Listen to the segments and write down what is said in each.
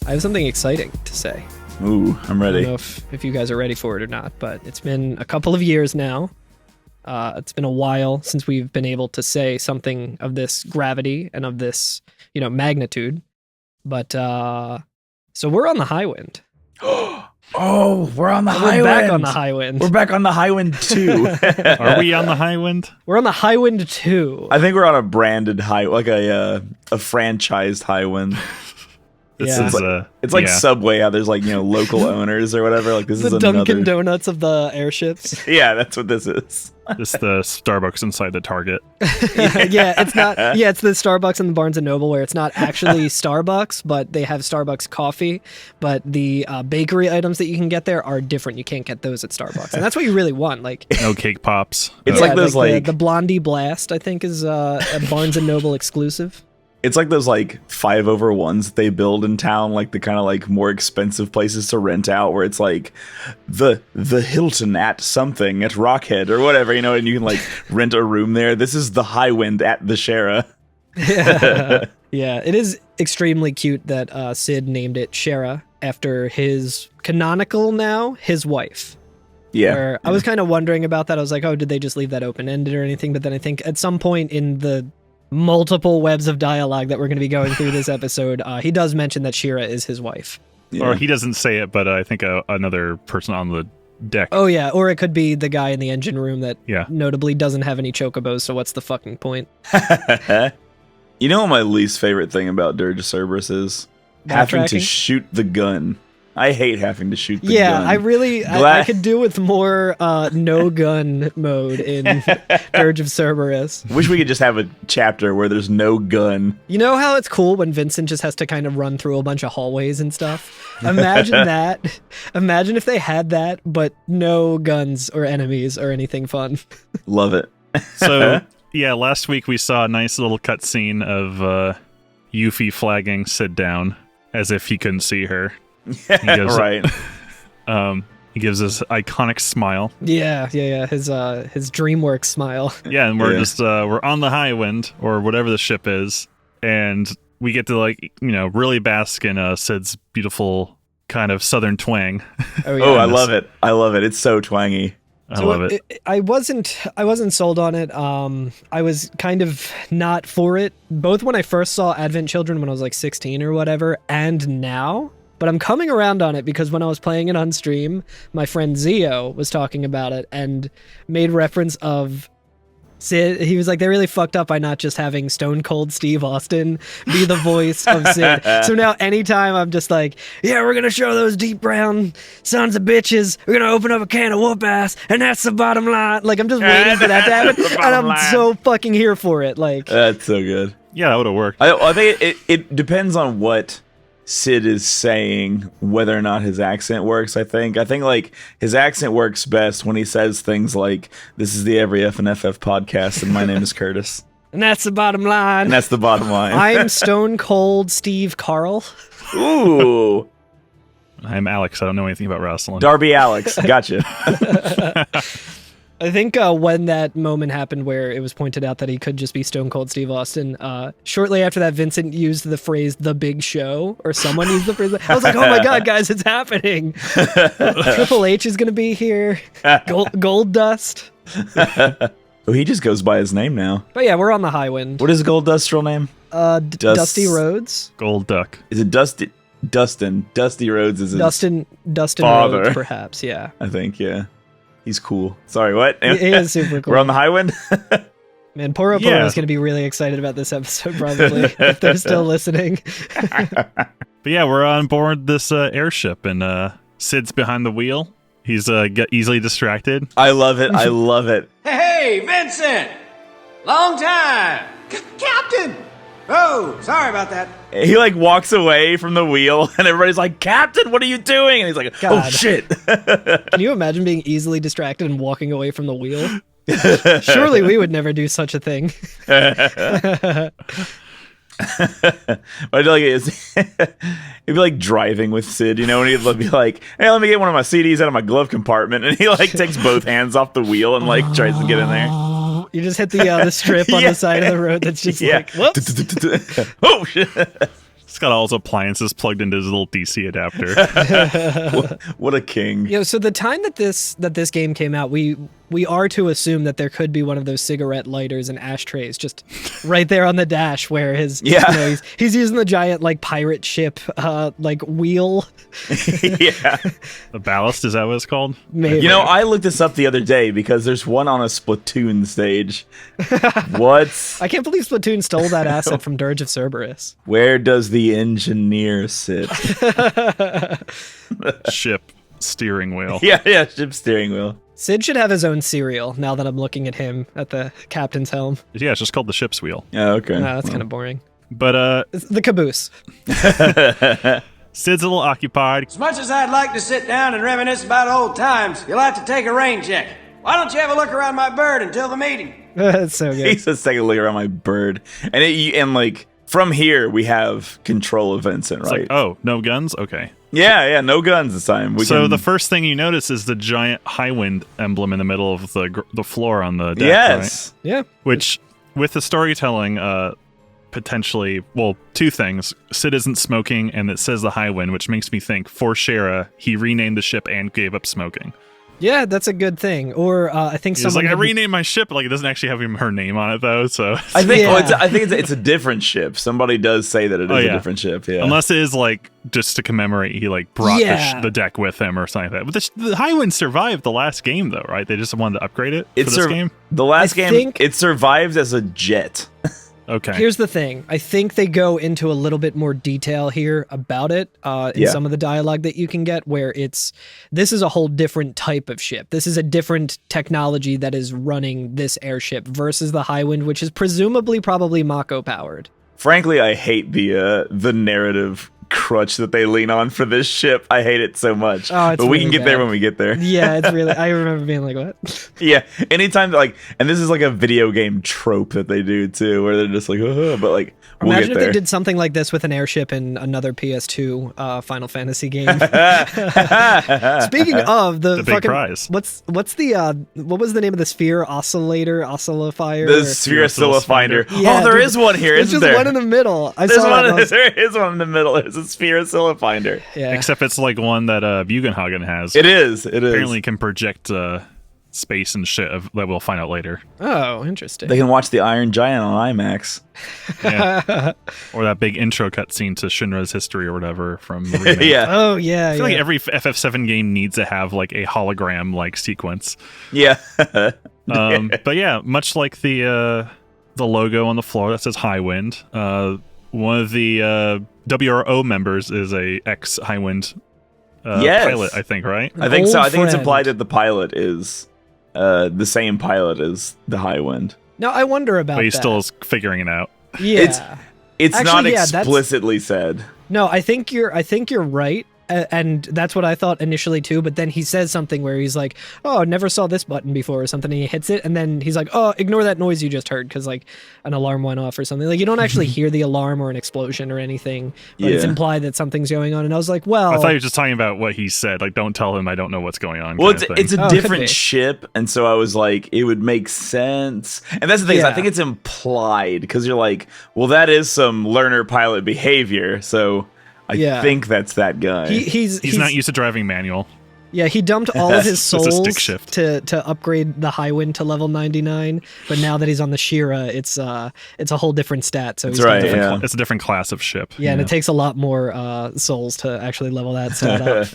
I have something exciting to say. Ooh, I'm ready. I don't know if you guys are ready for it or not, but it's been a couple of years now. It's been a while since we've been able to say something of this gravity and of this, magnitude. But so we're on the high wind. Oh, we're on the high wind. We're back on the high wind. We're back on the high wind too. Are we on the high wind? We're on the high wind too. I think we're on a branded high, like a franchised high wind. It's like Subway, how there's local owners or whatever. Like this the is Dunkin' Donuts of the airships. Yeah, that's what this is. Just the Starbucks inside the Target. Yeah, it's not. Yeah, it's the Starbucks and the Barnes and Noble where it's not actually Starbucks, but they have Starbucks coffee. But the bakery items that you can get there are different. You can't get those at Starbucks, and that's what you really want. Like no cake pops. It's like those the Blondie Blast. I think is a Barnes and Noble exclusive. It's like those 5/1s that they build in town, like the kind of more expensive places to rent out, where it's like the Hilton at something at Rockhead or whatever, and you can rent a room there. This is the High Wind at the Shara. Yeah, it is extremely cute that Sid named it Shara after his his wife. Yeah. Where I was kind of wondering about that. I was like, oh, did they just leave that open-ended or anything? But then I think at some point in the multiple webs of dialogue that we're going to be going through this episode, he does mention that Shira is his wife. Yeah. Or he doesn't say it, but I think another person on the deck. Oh yeah, or it could be the guy in the engine room that yeah. notably doesn't have any chocobos, so what's the fucking point? You know what my least favorite thing about Dirge of Cerberus is? Having to shoot the gun. I hate having to shoot the gun. Yeah, I could do with more no gun mode in Dirge of Cerberus. Wish we could just have a chapter where there's no gun. You know how it's cool when Vincent just has to kind of run through a bunch of hallways and stuff? Imagine that. Imagine if they had that, but no guns or enemies or anything fun. Love it. So, yeah, last week we saw a nice little cutscene of Yuffie flagging Sid down as if he couldn't see her. Yeah, right. He gives this iconic smile. Yeah. His DreamWorks smile. Yeah, and we're just we're on the high wind or whatever the ship is, and we get to really bask in Sid's beautiful kind of southern twang. Oh, yeah. Oh, I love it. I love it. It's so twangy. I love it. I wasn't sold on it. I was kind of not for it, both when I first saw Advent Children when I was 16 or whatever, and now. But I'm coming around on it because when I was playing it on stream, my friend Zio was talking about it and made reference of Sid. He was like, they really fucked up by not just having Stone Cold Steve Austin be the voice of Sid. So now anytime I'm just like, yeah, we're going to show those deep brown sons of bitches. We're going to open up a can of whoop ass. And that's the bottom line. I'm just waiting for that to happen. And I'm so fucking here for it. That's so good. Yeah, that would have worked. I think it depends on what Sid is saying, whether or not his accent works. I think his accent works best when he says things like, this is the Every F and FF podcast and my name is Curtis. And that's the bottom line. And that's the bottom line. I'm Stone Cold Steve Carl. Ooh. I'm Alex. I don't know anything about wrestling. Darby Alex. Gotcha. I think when that moment happened where it was pointed out that he could just be Stone Cold Steve Austin, shortly after that, Vincent used the phrase "the big show," or someone used the phrase. I was like, "Oh my god, guys, it's happening! Triple H is going to be here. Gold Dust." Oh, he just goes by his name now. But yeah, we're on the high wind. What is Gold Dust's real name? Dusty Rhodes. Gold Duck. Is it Dustin? Dusty Rhodes is his Dustin father. Rhodes, perhaps. Yeah. I think. Yeah. He's cool. Sorry, what? He is super cool. We're on the high wind? Man, Poro is going to be really excited about this episode, probably, if they're still listening. But yeah, we're on board this airship, and Sid's behind the wheel. He's easily distracted. I love it. I love it. Hey, Vincent! Long time! Captain! Oh, sorry about that. He walks away from the wheel and everybody's like, Captain, what are you doing? And he's like, God. Oh shit. Can you imagine being easily distracted and walking away from the wheel? Surely we would never do such a thing. But it'd be driving with Sid, and he'd be like, hey, let me get one of my CDs out of my glove compartment. And he takes both hands off the wheel and tries to get in there. You just hit the strip on the side of the road that's just whoops. Oh shit. He's got all his appliances plugged into his little DC adapter. What a king. Yeah, so the time that this game came out, we are to assume that there could be one of those cigarette lighters and ashtrays just right there on the dash where his he's using the giant like pirate ship like wheel. Yeah. The ballast, is that what it's called? Maybe. You know, I looked this up the other day because there's one on a Splatoon stage. What? I can't believe Splatoon stole that asset from Dirge of Cerberus. Where does the engineer sit? Ship steering wheel. Yeah, ship steering wheel. Sid should have his own cereal now that I'm looking at him at the captain's helm. Yeah, it's just called the ship's wheel. Yeah, okay. No, that's kind of boring. But It's the caboose. Sid's a little occupied. As much as I'd like to sit down and reminisce about old times, you'll have to take a rain check. Why don't you have a look around my bird until the meeting? That's so good. He says, take a look around my bird. And like, from here, we have control of Vincent, It's right? like, oh, no guns? Okay. Yeah, no guns this time. The first thing you notice is the giant Highwind emblem in the middle of the floor on the deck, Yes. right? Yeah. Which, with the storytelling, potentially, well, two things. Sid isn't smoking, and it says the Highwind, which makes me think, for Shara, he renamed the ship and gave up smoking. Yeah, that's a good thing. Or I think He was someone like, I had- renamed my ship. Like, it doesn't actually have her name on it, though, so... I think Yeah. it's a differend ship. Somebody does say that it is a different ship, yeah. Unless it is, like, just to commemorate, he, like, brought Yeah. the deck with him or something like that. But the Highwind survived the last game, though, right? They just wanted to upgrade it for this game? The last I game, think- it survives as a jet. Okay. Here's the thing. I think they go into a little bit more detail here about it in some of the dialogue that you can get, where this is a whole different type of ship. This is a different technology that is running this airship versus the Highwind, which is presumably probably Mako powered. Frankly, I hate the narrative crutch that they lean on for this ship. I hate it so much. Oh, it's but we really can get there bad. when we get there. Yeah, it's really. I remember being like, "What?" Yeah, anytime like, and this is like a video game trope that they do too, where they're just like, but like, we'll Imagine get if there. they did something like this with an airship in another PS2 Final Fantasy game. Speaking of the big fucking prize. what's the what was the name of the sphere oscillator? The Sphere Oscillofinder. Yeah, Oh, there dude. is one here, There's isn't just there? one in the middle. I There's saw one. that. and I was- There is one in the middle. There's a Sphere Oscillofinder. yeah. Except it's like one that Bugenhagen has. It is. It is. Apparently can project space and shit that we'll find out later. Oh, interesting. They can watch the Iron Giant on IMAX. Yeah. Or that big intro cutscene to Shinra's history or whatever from the remake. Yeah. Oh yeah. I feel yeah. like every FF7 game needs to have like a hologram like sequence. Yeah. But yeah, much like the logo on the floor that says Highwind, one of the WRO members is a ex Highwind Yes. pilot, I think, right? I think so. Old I think it's friend. implied that the pilot is the same pilot as the Highwind. Now I wonder about But he that. still is figuring it out. Yeah. It's Actually, not yeah, that's- explicitly said. No, I think you're right. And that's what I thought initially too, but then he says something where he's like, "Oh, never saw this button before" or something, and he hits it, and then he's like, "Oh, ignore that noise you just heard," because like an alarm went off or something. Like you don't actually hear the alarm or an explosion or anything, but it's Yeah. implied that something's going on. And I was like, well, I thought he was just talking about what he said. Like, don't tell him I don't know what's going on. Well, kind of thing. it's a Oh, it could be. different ship, and so I was like, it would make sense. And that's the thing, is I Yeah. think it's implied, because you're like, well, that is some learner-pilot behavior, so I Yeah. think that's that guy. He's not used to driving manual. Yeah, he dumped all of his It's a souls stick shift. to upgrade the Highwind to level 99, but now that he's on the Shira, it's a whole different stat. So That's he's got right, different- yeah. It's a different class of ship. Yeah, and it takes a lot more souls to actually level that stat up.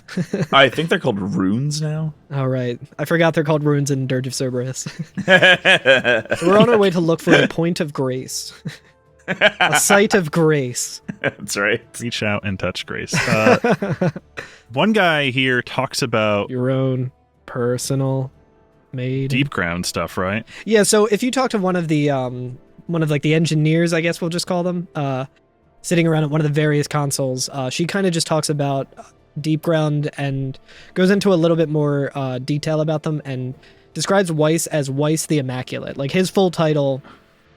I think they're called runes now. All right, I forgot they're called runes in Dirge of Cerberus. So we're on our way to look for a point of grace, a site of grace. That's right. Reach out and touch Grace. One guy here talks about Your own personal made. deep ground stuff, right? Yeah, so if you talk to one of like the engineers, I guess we'll just call them, sitting around at one of the various consoles, she kind of just talks about deep ground and goes into a little bit more detail about them and describes Weiss as Weiss the Immaculate. Like his full title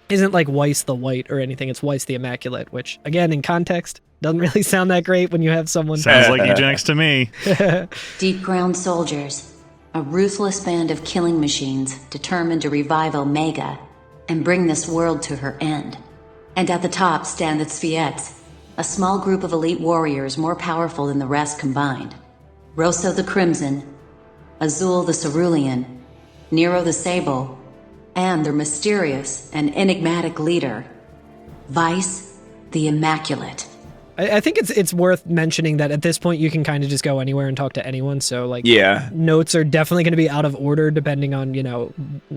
isn't like Weiss the White or anything, it's Weiss the Immaculate, which again in context doesn't really sound that great when you have someone Sounds like eugenics to me. Deep Ground Soldiers, a ruthless band of killing machines determined to revive Omega and bring this world to her end. And at the top stand the Sviets, a small group of elite warriors more powerful than the rest combined. Rosso the Crimson, Azul the Cerulean, Nero the Sable, and their mysterious and enigmatic leader, Vice the Immaculate. I think it's worth mentioning that at this point you can kind of just go anywhere and talk to anyone. So like, notes are definitely going to be out of order depending on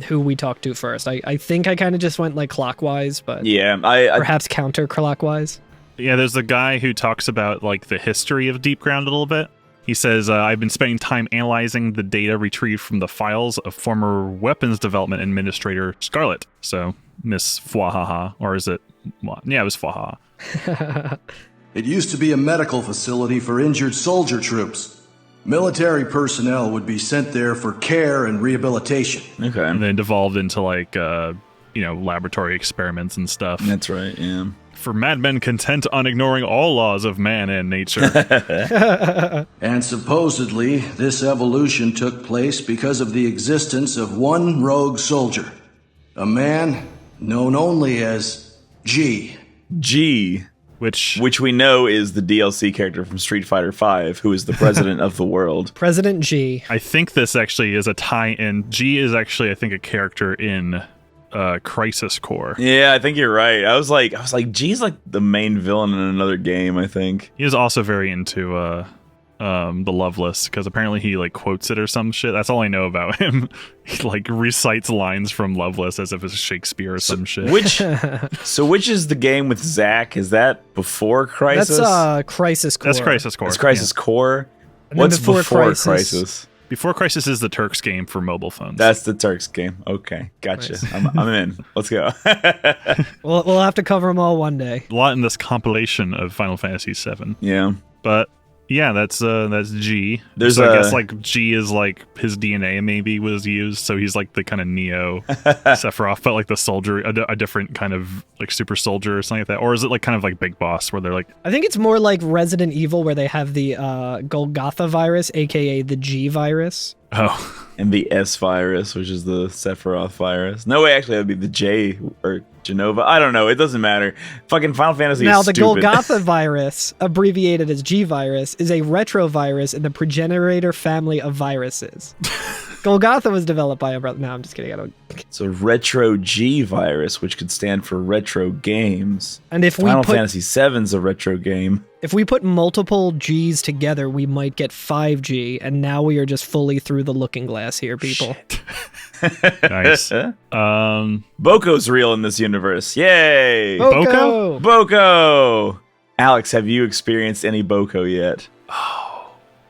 who we talk to first. I think I kind of just went like clockwise, but perhaps counterclockwise. Yeah, there's a guy who talks about like the history of Deep Ground a little bit. He says, I've been spending time analyzing the data retrieved from the files of former weapons development administrator Scarlet. So Miss Fwahaha, or is it? Yeah, it was Fwahaha. It used to be a medical facility for injured soldier troops. Military personnel would be sent there for care and rehabilitation. Okay. And then devolved into like, laboratory experiments and stuff. That's right, yeah. For madmen content on ignoring all laws of man and nature. And supposedly, this evolution took place because of the existence of one rogue soldier. A man known only as G. G. Which we know is the DLC character from Street Fighter V, who is the president of the world. President G. I think this actually is a tie-in. G is actually, I think, a character in Crisis Core. Yeah, I think you're right. I was like, G's like the main villain in another game, I think. He is also very into the Loveless, because apparently he like quotes it or some shit. That's all I know about him. He like recites lines from Loveless as if it's Shakespeare or some shit. Which is the game with Zack? Is that before Crisis? That's Crisis Core. That's Crisis Core. It's Crisis Core. And What's before before Crisis? Before Crisis is the Turks game for mobile phones. That's the Turks game. Okay, gotcha. Nice. I'm in. Let's go. We'll have to cover them all one day. A lot in this compilation of Final Fantasy VII. Yeah. But yeah, that's G. I guess like G is like his DNA maybe was used, so he's like the kind of Neo Sephiroth, but like the soldier, a different kind of like super soldier or something like that. Or is it like kind of like Big Boss where they're like? I think it's more like Resident Evil where they have the Golgotha virus, aka the G virus. Oh. And the S virus, which is the Sephiroth virus. No way, actually, that would be the J or Genova. I don't know. It doesn't matter. Fucking Final Fantasy now, is the stupid. Golgotha virus, abbreviated as G virus, is a retrovirus in the progenitor family of viruses. Golgotha was developed by Umbrella. No, I'm just kidding. I don't. It's a retro G virus, which could stand for retro games. And if Final Fantasy VII's a retro game. If we put multiple G's together, we might get 5G, and now we are just fully through the looking glass here, people. Nice. Boko's real in this universe. Yay! Boko! Boko! Alex, have you experienced any Boko yet?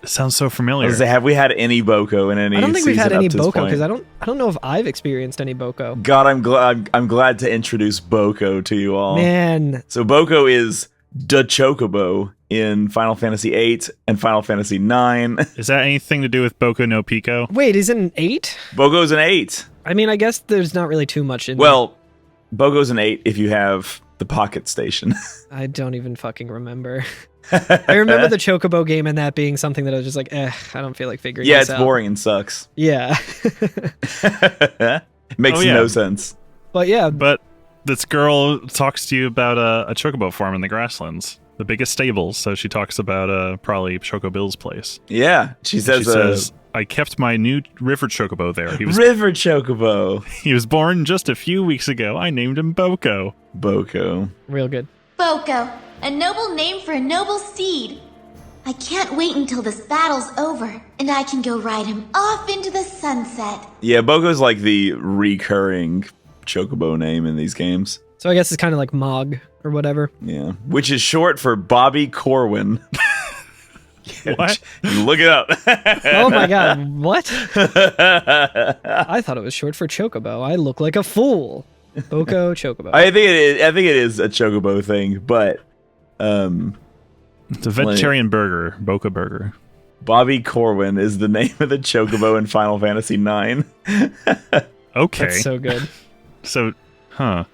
It sounds so familiar. Have we had any Boko in any? I don't think we've had season any up to this Boko point? because I don't know if I've experienced any Boko. God, I'm glad to introduce Boko to you all. Man, So Boko is the Chocobo in Final Fantasy VIII and Final Fantasy IX. Is that anything to do with Boku no Pico? wait, is it an 8? Boko's an 8. I mean, I guess there's not really too much in Well, Boko's an 8 if you have the Pocket Station. I don't even fucking remember. I remember the Chocobo game and that being something that I was just like, I don't feel like figuring Yeah, this it's out. boring and sucks. Yeah. It makes no sense. But yeah, But this girl talks to you about a Chocobo farm in the grasslands, the biggest stables. So she talks about probably Chocobill's place. Yeah, she says, I kept my new river Chocobo there. He was River Chocobo. he was born just a few weeks ago. I named him Boko. Boko. real good. Boko, a noble name for a noble steed. I can't wait until this battle's over, and I can go ride him off into the sunset. Yeah, Boko's like the recurring Chocobo name in these games. So I guess it's kind of like Mog or whatever. Yeah, which is short for Bobby Corwin. What? Look it up. Oh my god, what? I thought it was short for Chocobo. I look like a fool. Boko Chocobo. I think it is a Chocobo thing, but It's a vegetarian burger, Boca Burger. Bobby Corwin is the name of the Chocobo in Final Fantasy IX. Okay. That's so good. So, huh.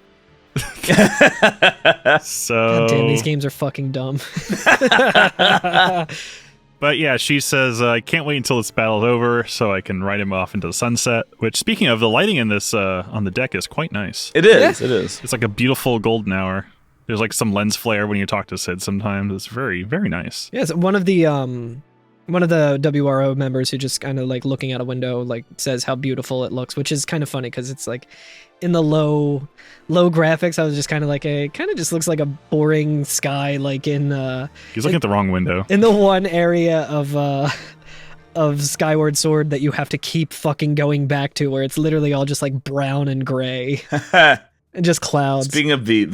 So, God damn, these games are fucking dumb. but yeah, she says, I can't wait until this battle's over so I can ride him off into the sunset. Which, speaking of, the lighting in this on the deck is quite nice. It is. It is. It's like a beautiful golden hour. There's like some lens flare when you talk to Sid sometimes. It's very, very nice. Yes, one of the WRO members who just kind of like looking out a window like says how beautiful it looks, which is kind of funny because it's like in the low graphics. I was just kind of like it kind of just looks like a boring sky, like in He's looking at the wrong window. In the one area of Skyward Sword that you have to keep fucking going back to, where it's literally all just like brown and gray and just clouds. Speaking of the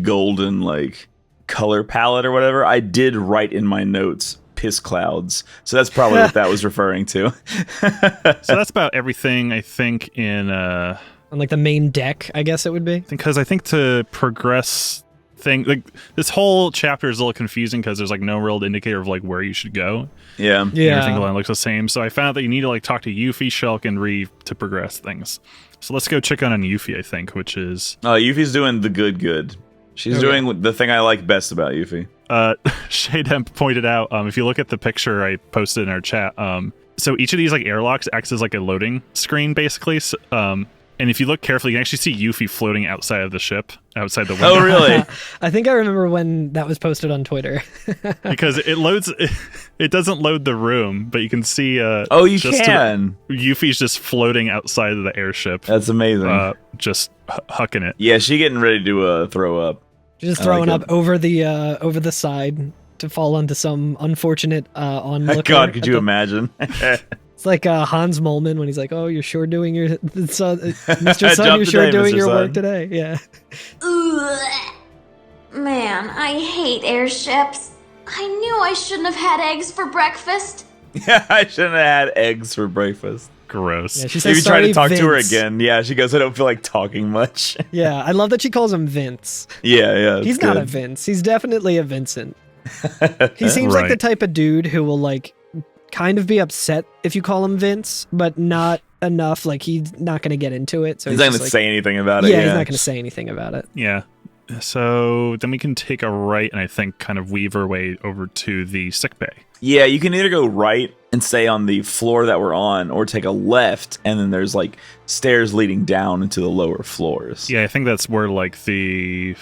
golden like color palette or whatever, I did write in my notes piss clouds, so that's probably what that was referring to. So that's about everything I think in on like the main deck, I guess it would be. Because I think to progress like this whole chapter is a little confusing because there's like no real indicator of like where you should go. Yeah. Everything looks the same. So I found out that you need to like talk to Yuffie, Shulk, and Reeve to progress things. So let's go check on Yuffie, I think, which is Yuffie's doing the good. She's doing the thing I like best about Yuffie. Shademp pointed out, if you look at the picture I posted in our chat, so each of these like airlocks acts as like a loading screen basically. So, and if you look carefully, you can actually see Yuffie floating outside of the ship, outside the window. Oh, really? I think I remember when that was posted on Twitter. Because it loads, it doesn't load the room, but you can see. You can. Yuffie's just floating outside of the airship. That's amazing. Just hucking it. Yeah, she's getting ready to throw up. She's just throwing up over the side to fall onto some unfortunate onlooker. God, could you imagine? It's like Hans Moleman when he's like, "Oh, you're sure doing your Mr. Sun, you're sure today, doing Mr. your Sun. work today." Yeah. Ugh. Man, I hate airships. I knew I shouldn't have had eggs for breakfast. Yeah, I shouldn't have had eggs for breakfast. Gross. Yeah, she If says, you try to talk Vince. to her again, yeah, she goes, I don't feel like talking much. Yeah, I love that she calls him Vince. Yeah. He's not a Vince. He's definitely a Vincent. He seems like the type of dude who will like kind of be upset if you call him Vince, but not enough. Like he's not going to get into it. So he's not just going to like, say anything about it. Yeah, he's not going to say anything about it. Yeah. So then we can take a right and I think kind of weave our way over to the sickbay. Yeah, you can either go right and stay on the floor that we're on, or take a left, and then there's like stairs leading down into the lower floors. Yeah, I think that's where like the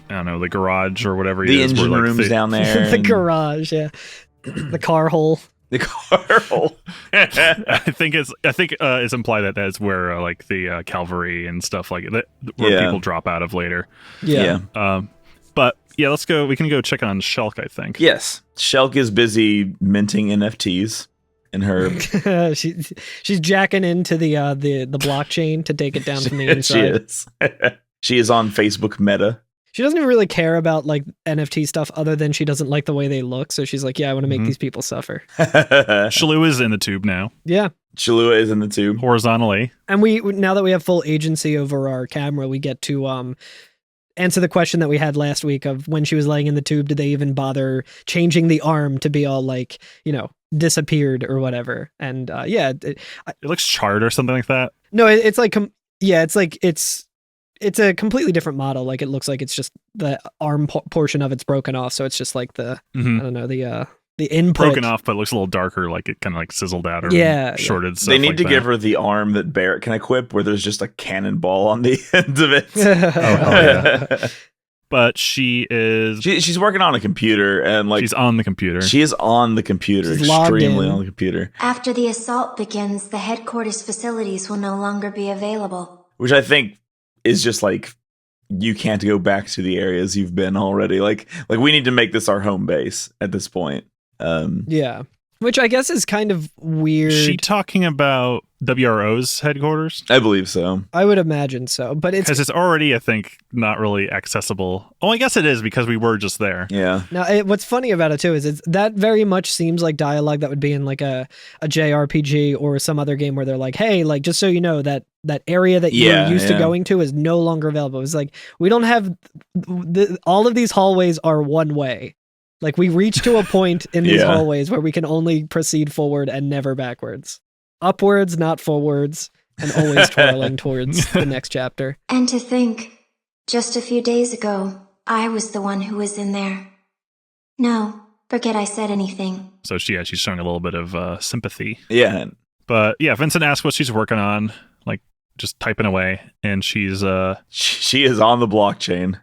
garage or whatever the it is. engine where, like, room's down there. The garage, yeah. The car hole. The car hole. I think it's implied that that's where like the cavalry and stuff like that where people drop out of later. Yeah. But yeah, let's go. We can go check on Shulk, I think. Yes, Shulk is busy minting NFTs in her. She's jacking into the blockchain to take it down from the inside. She is. She is on Facebook Meta. She doesn't even really care about like NFT stuff other than she doesn't like the way they look. So she's like, yeah, I want to make these people suffer. Shalua is in the tube now. Yeah. Chalua is in the tube. Horizontally. And we now that we have full agency over our camera, we get to answer the question that we had last week of when she was laying in the tube, did they even bother changing the arm to be all like, disappeared or whatever? And it looks charred or something like that. No, it's like, it's a completely different model. Like it looks like it's just the arm portion of it's broken off. So it's just like the, I don't know, the input. Broken off, but it looks a little darker, like it kind of like sizzled out or shorted. They need to give her the arm that Barrett can equip, where there's just a cannonball on the end of it. Yeah. But she is. She's working on a computer, and like she's on the computer. She is on the computer, she's extremely on the computer. After the assault begins, the headquarters facilities will no longer be available. Which I think is just like, you can't go back to the areas you've been already. Like we need to make this our home base at this point. Yeah, which I guess is kind of weird. Is she talking about WRO's headquarters? I believe so. I would imagine so, but it's because it's already, I think, not really accessible. Oh, I guess it is because we were just there. Yeah. Now, what's funny about it too is that very much seems like dialogue that would be in like a JRPG or some other game where they're like, "Hey, like just so you know that area that you're used to going to is no longer available." It's like we don't have all of these hallways are one way. Like we reach to a point in these hallways where we can only proceed forward and never backwards. Upwards, not forwards, and always twirling towards the next chapter. And to think, just a few days ago, I was the one who was in there. No, forget I said anything. So she's showing a little bit of sympathy. Yeah. But yeah, Vincent asks what she's working on, like just typing away, and she's she is on the blockchain.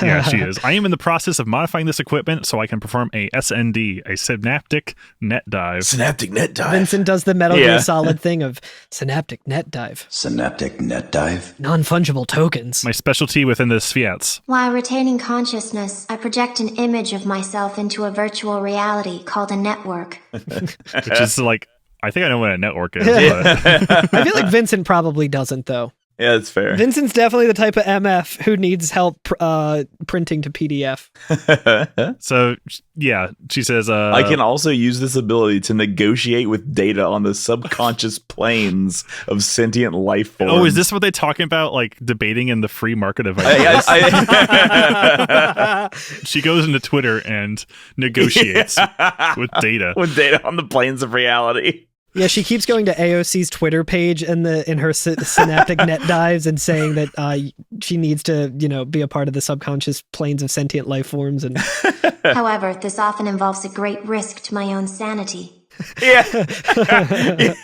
Yeah, she is. I am in the process of modifying this equipment so I can perform a SND, a synaptic net dive. Synaptic net dive. Vincent does the Metal Gear Solid thing of synaptic net dive. Synaptic net dive? Non-fungible tokens. My specialty within the Sviats. While retaining consciousness, I project an image of myself into a virtual reality called a network. Which is like, I think I know what a network is. But I feel like Vincent probably doesn't, though. Yeah, that's fair. Vincent's definitely the type of MF who needs help printing to PDF. So, yeah, she says... I can also use this ability to negotiate with data on the subconscious planes of sentient life forms. Oh, is this what they're talking about, like, debating in the free market of ideas? She goes into Twitter and negotiates with data. With data on the planes of reality. Yeah, she keeps going to AOC's Twitter page in her synaptic net dives and saying that she needs to, be a part of the subconscious planes of sentient life forms. And However, this often involves a great risk to my own sanity. Yeah.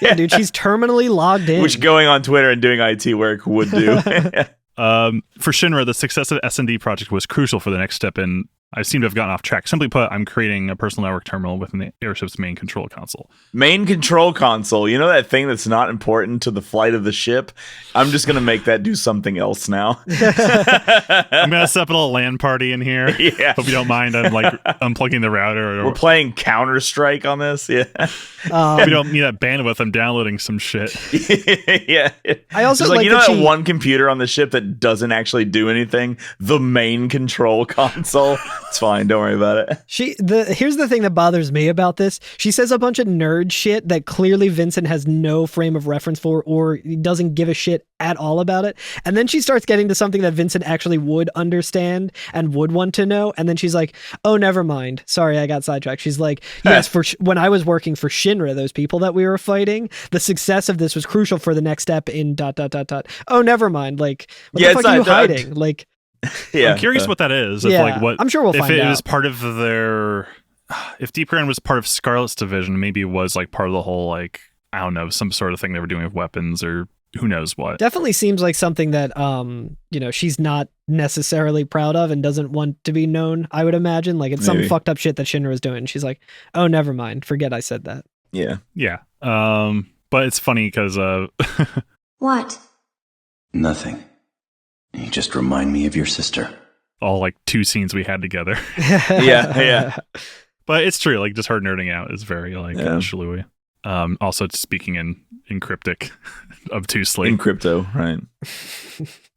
Yeah, dude, she's terminally logged in. Which going on Twitter and doing IT work would do. For Shinra, the success of S&D project was crucial for the next step in. I seem to have gotten off track. Simply put, I'm creating a personal network terminal within the airship's main control console. Main control console. You know that thing that's not important to the flight of the ship? I'm just going to make that do something else now. I'm going to set up a little LAN party in here. Yeah. Hope you don't mind. I'm like unplugging the router. We're playing Counter-Strike on this. Yeah. Hope you don't need that bandwidth. I'm downloading some shit. Yeah. I also like like that she... one computer on the ship that doesn't actually do anything? The main control console. It's fine. Don't worry about it. Here's the thing that bothers me about this. She says a bunch of nerd shit that clearly Vincent has no frame of reference for or doesn't give a shit at all about it. And then she starts getting to something that Vincent actually would understand and would want to know. And then she's like, oh, never mind. Sorry, I got sidetracked. She's like, yes, when I was working for Shinra, those people that we were fighting, the success of this was crucial for the next step in ... Oh, never mind. Like, what the fuck are you hiding? Like, yeah, I'm curious what that is. I'm sure we'll find out. If it was part of if Deep Ground was part of Scarlet's division, maybe it was like part of the whole, like, I don't know, some sort of thing they were doing with weapons or who knows what. Definitely seems like something that, she's not necessarily proud of and doesn't want to be known, I would imagine. Like, it's some fucked up shit that Shinra is doing. She's like, oh, never mind. Forget I said that. Yeah. Yeah. But it's funny because... What? Nothing. You just remind me of your sister. All like 2 scenes we had together. Yeah. But it's true. Like just her nerding out is very like Shalui. Also speaking in cryptic, obtusely. In crypto, right.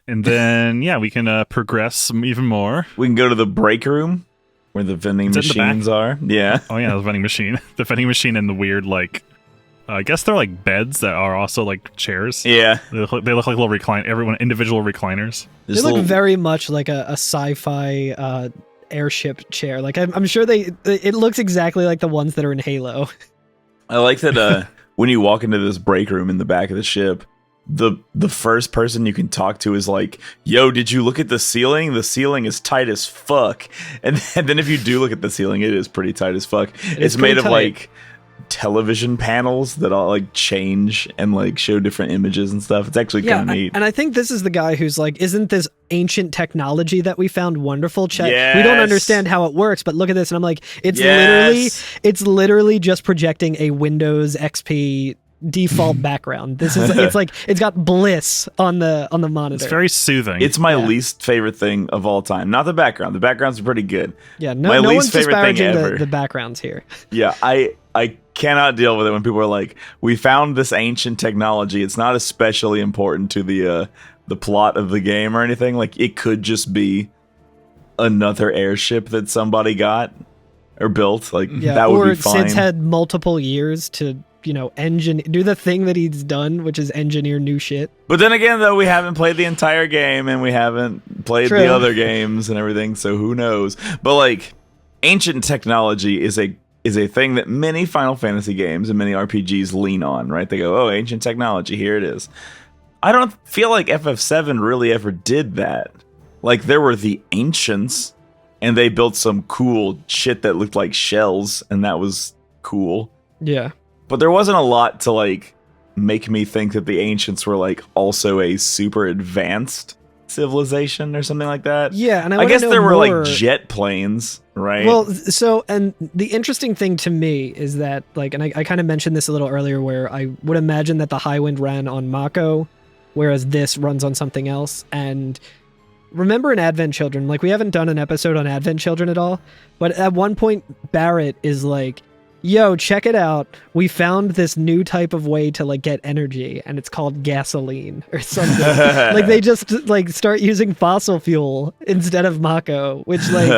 And then we can progress even more. We can go to the break room where the vending machines are. Yeah. Oh yeah, the vending machine. The vending machine and the weird like. I guess they're like beds that are also like chairs. Yeah. They look like little individual recliners. They look very much like a sci-fi airship chair. Like I'm sure it looks exactly like the ones that are in Halo. I like that when you walk into this break room in the back of the ship, the first person you can talk to is like, yo, did you look at the ceiling? The ceiling is tight as fuck. And then if you do look at the ceiling, it is pretty tight as fuck. It's made of like television panels that all like change and like show different images and stuff. It's actually kind of neat. And I think this is the guy who's like, isn't this ancient technology that we found wonderful? Yes. We don't understand how it works, but look at this. And I'm like, it's literally just projecting a Windows XP default background. This is it's got bliss on the monitor. It's very soothing. It's my least favorite thing of all time. Not the background. The backgrounds are pretty good. Yeah, my no least one's favorite thing disparaging ever. the backgrounds here. Yeah, I cannot deal with it when people are like, we found this ancient technology. It's not especially important to the plot of the game or anything. Like, it could just be another airship that somebody got or built. Like, that would be fine. Or Sid's had multiple years to, do the thing that he's done, which is engineer new shit. But then again, though, we haven't played the entire game and we haven't played the other games and everything, so who knows? But, like, ancient technology is a thing that many Final Fantasy games and many RPGs lean on, right? They go, oh, ancient technology, here it is. I don't feel like FF7 really ever did that. Like, there were the ancients, and they built some cool shit that looked like shells, and that was cool. Yeah. But there wasn't a lot to, like, make me think that the ancients were, like, also a super advanced civilization or something like that. Yeah, and I guess there were more... like jet planes, right? Well, so, and the interesting thing to me is that, like, and I kind of mentioned this a little earlier, where I would imagine that the Highwind ran on Mako, whereas this runs on something else. And remember in Advent Children, like, we haven't done an episode on Advent Children at all, but at one point Barrett is like, yo, check it out. We found this new type of way to, like, get energy, and it's called gasoline or something. Like, they just, like, start using fossil fuel instead of Mako, which, like,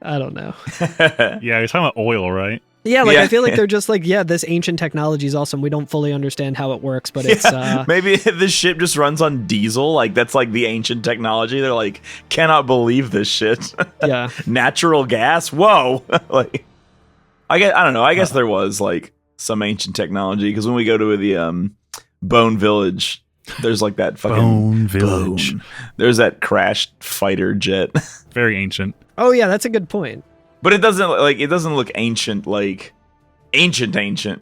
I don't know. Yeah, you're talking about oil, right? Yeah, like, Yeah. I feel like they're just like, yeah, this ancient technology is awesome. We don't fully understand how it works, but it's... Maybe the ship just runs on diesel. Like, that's like the ancient technology. They're like, cannot believe this shit. Yeah. Natural gas? Whoa. Like, I don't know. I guess there was like some ancient technology, because when we go to the Bone Village, there's like that fucking Bone Village. There's that crashed fighter jet. Very ancient. Oh, yeah, that's a good point. But it doesn't look ancient, like ancient,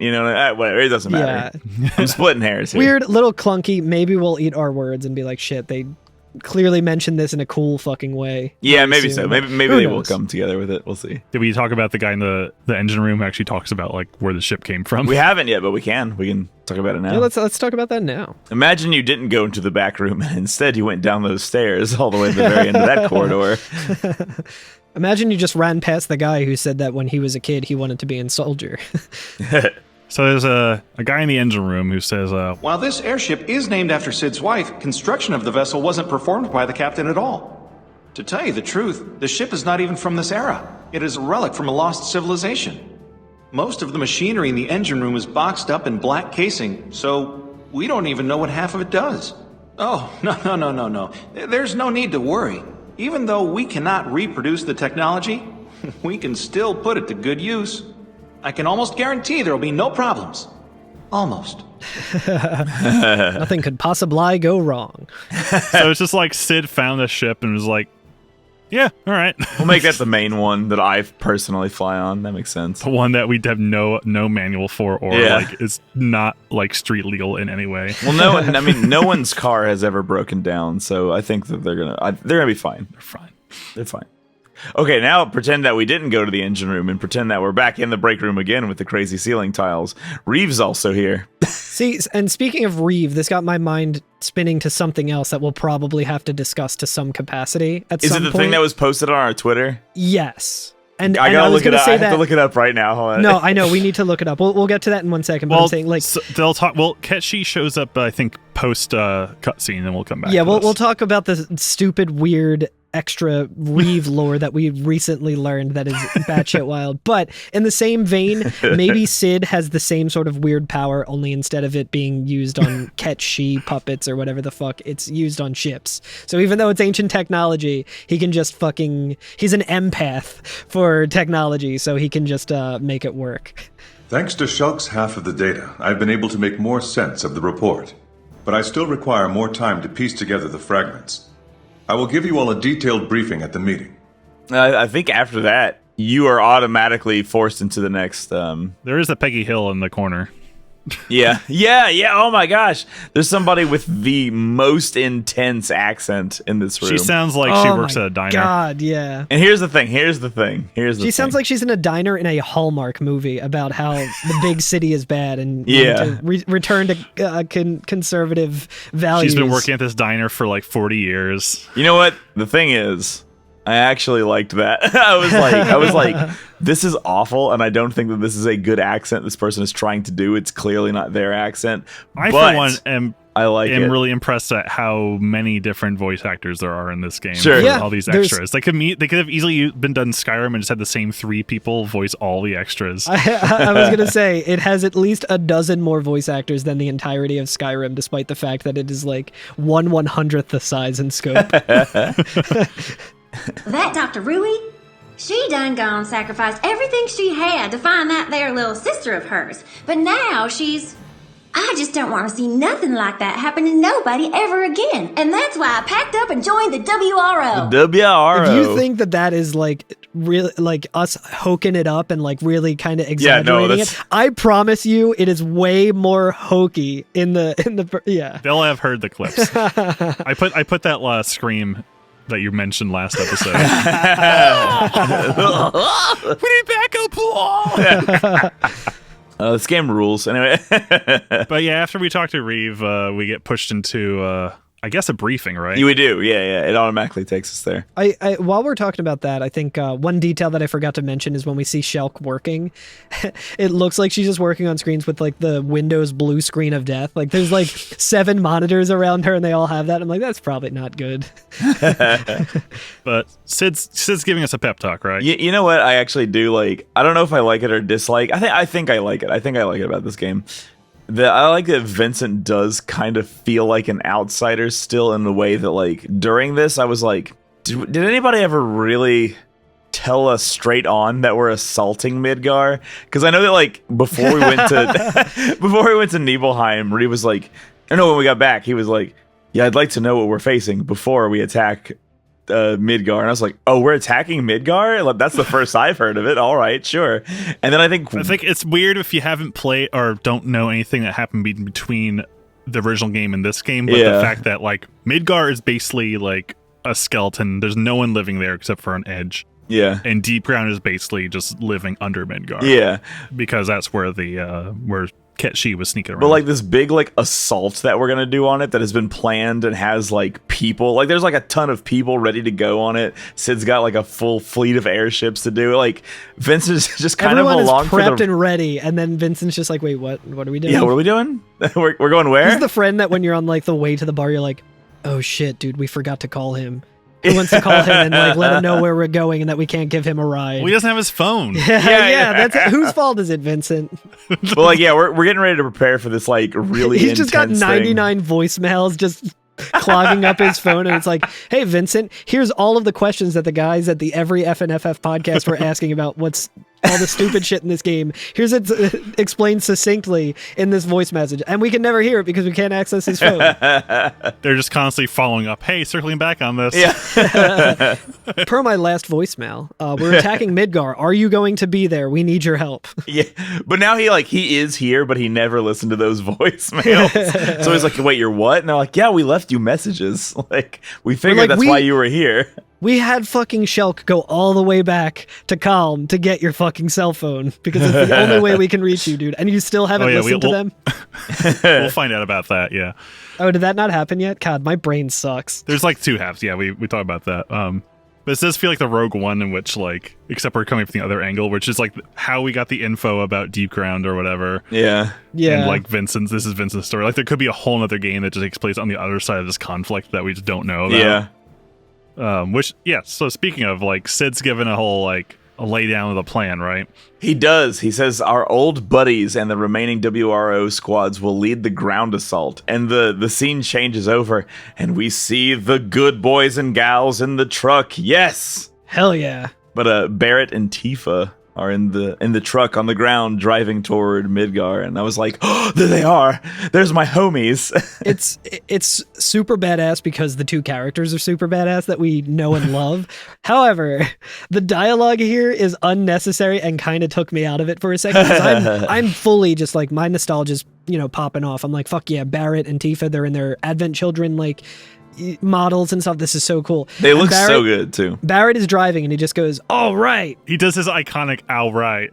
you know, whatever, it doesn't matter. Yeah. I'm splitting hairs here. Weird, little clunky. Maybe we'll eat our words and be like, shit, they clearly mentioned this in a cool fucking way. Yeah, very maybe soon. so. Maybe Who they will knows? come together with it. We'll see. Did we talk about the guy in the engine room who actually talks about like where the ship came from? We haven't yet, but we can. We can talk about it now. Yeah, let's talk about that now. Imagine you didn't go into the back room and instead you went down those stairs all the way to the very end of that corridor. Imagine you just ran past the guy who said that when he was a kid he wanted to be a soldier. So there's a guy in the engine room who says, While this airship is named after Sid's wife, construction of the vessel wasn't performed by the captain at all. To tell you the truth, the ship is not even from this era. It is a relic from a lost civilization. Most of the machinery in the engine room is boxed up in black casing, so we don't even know what half of it does. Oh, no. There's no need to worry. Even though we cannot reproduce the technology, we can still put it to good use. I can almost guarantee there will be no problems. Almost. Nothing could possibly go wrong. so it's just like Sid found a ship and was like, yeah, all right. We'll make that the main one that I personally fly on. That makes sense. The one that we have no manual for, or Yeah. like is not like street legal in any way. Well, no one's car has ever broken down, so I think that they're gonna be fine. They're fine. They're fine. Okay, now pretend that we didn't go to the engine room and pretend that we're back in the break room again with the crazy ceiling tiles. Reeve's also here. See, and speaking of Reeve, this got my mind spinning to something else that we'll probably have to discuss to some capacity at Is some it the point. thing that was posted on our Twitter? Yes. And I and gotta was look it gonna up. say I have that- to look it up right now. Hold on. No, I know. We need to look it up. We'll get to that in 1 second. But I'm saying, like, so they'll talk. Well, Ketchy shows up, I think, post cutscene, and we'll come back. yeah, to we'll this. talk about the stupid, weird, extra Reeve lore that we recently learned that is batshit wild. But in the same vein, maybe Sid has the same sort of weird power, only instead of it being used on Ketchy puppets or whatever the fuck, it's used on ships. So even though it's ancient technology, he can just he's an empath for technology, so he can just make it work. Thanks to Shulk's half of the data, I've been able to make more sense of the report. But I still require more time to piece together the fragments. I will give you all a detailed briefing at the meeting. I think after that, you are automatically forced into the next. There is a Peggy Hill in the corner. Yeah. Oh my gosh, there's somebody with the most intense accent in this room. She sounds like she works at a diner. God, yeah. And here's the thing. She sounds like she's in a diner in a Hallmark movie about how the big city is bad and Yeah. to return to conservative values. She's been working at this diner for like 40 years. You know what? The thing is, I actually liked that. I was like, this is awful, and I don't think that this is a good accent this person is trying to do. It's clearly not their accent. I, but for one, am really impressed at how many different voice actors there are in this game. Sure. with Yeah, all these there's- extras. They could have easily been done in Skyrim and just had the same 3 people voice all the extras. I was gonna say it has at least a dozen more voice actors than the entirety of Skyrim, despite the fact that it is like 1/100th the size and scope. That Dr. Rui? She done gone sacrificed everything she had to find that there little sister of hers. But now she's I just don't want to see nothing like that happen to nobody ever again. And that's why I packed up and joined the WRO. WRO. If you think that is like really like us hoking it up and like really kind of exaggerating it, I promise you it is way more hokey in the yeah. They'll have heard the clips. I put that last scream that you mentioned last episode. We need backup. This game rules anyway. But yeah, after we talk to Reeve, we get pushed into I guess a briefing, right? We do, yeah. It automatically takes us there. I while we're talking about that, I think one detail that I forgot to mention is when we see Shulk working, it looks like she's just working on screens with like the Windows blue screen of death. Like there's like 7 monitors around her and they all have that. I'm like, that's probably not good. But Sid's giving us a pep talk, right? You know what? I actually do like. I don't know if I like it or dislike. I think I like it. I think I like it about this game. I like that Vincent does kind of feel like an outsider still, in the way that like during this I was like, did anybody ever really tell us straight on that we're assaulting Midgar? Because I know that like before we went to Nibelheim, Reeve was like, I know when we got back he was like, yeah, I'd like to know what we're facing before we attack Midgar. And I was like, oh, we're attacking Midgar? That's the first I've heard of it. All right, sure. And then I think it's weird if you haven't played or don't know anything that happened between the original game and this game, but the fact that like Midgar is basically like a skeleton. There's no one living there except for an edge. Yeah. And Deep Ground is basically just living under Midgar. Yeah. Because that's where the where Ketshi was sneaking around. But like this big like assault that we're gonna do on it that has been planned and has like people, like there's like a ton of people ready to go on it. Sid's got like a full fleet of airships to do. Like Vincent's just kind Everyone of along is prepped and ready, and then Vincent's just like, wait, what are we doing? Yeah, what are we doing? we're going where? He's the friend that when you're on like the way to the bar, you're like, oh shit, dude, we forgot to call him. Who wants to call him and like let him know where we're going and that we can't give him a ride? Well, he doesn't have his phone. Yeah. That's it. Whose fault is it, Vincent? Well, like, yeah, we're getting ready to prepare for this like really. He's just got 99 thing. Voicemails just clogging up his phone, and it's like, hey, Vincent, here's all of the questions that the guys at the Every FNFF podcast were asking about what's all the stupid shit in this game. Here's it explained succinctly in this voice message, and we can never hear it because we can't access his phone. They're just constantly following up. Hey, circling back on this. Yeah. Per my last voicemail, we're attacking Midgar. Are you going to be there? We need your help. Yeah, but now he is here, but he never listened to those voicemails. So he's like, wait, you're what? And they're like, yeah, we left you messages. Like, we figured that's why you were here. We had fucking Shulk go all the way back to Calm to get your fucking cell phone because it's the only way we can reach you, dude. And you still haven't listened to them? We'll find out about that, yeah. Oh, did that not happen yet? God, my brain sucks. There's like 2 halves, yeah, we talked about that. But it does feel like the Rogue One in which, like, except we're coming from the other angle, which is like how we got the info about Deep Ground or whatever. Yeah. And like this is Vincent's story. Like there could be a whole other game that just takes place on the other side of this conflict that we just don't know about. Yeah. So speaking of, like, Sid's given a whole, like, a lay down of the plan, right? He does. He says our old buddies and the remaining WRO squads will lead the ground assault. And the scene changes over, and we see the good boys and gals in the truck. Yes! Hell yeah. But Barrett and Tifa are in the truck on the ground driving toward Midgar, and I was like, oh, there they are. There's my homies. It's super badass because the 2 characters are super badass that we know and love. However, the dialogue here is unnecessary and kind of took me out of it for a second. I'm fully just like, my nostalgia's, popping off. I'm like, fuck yeah, Barrett and Tifa, they're in their Advent Children like models and stuff. This is so cool. They look so good too. Barrett is driving and he just goes, all right. He does his iconic all right.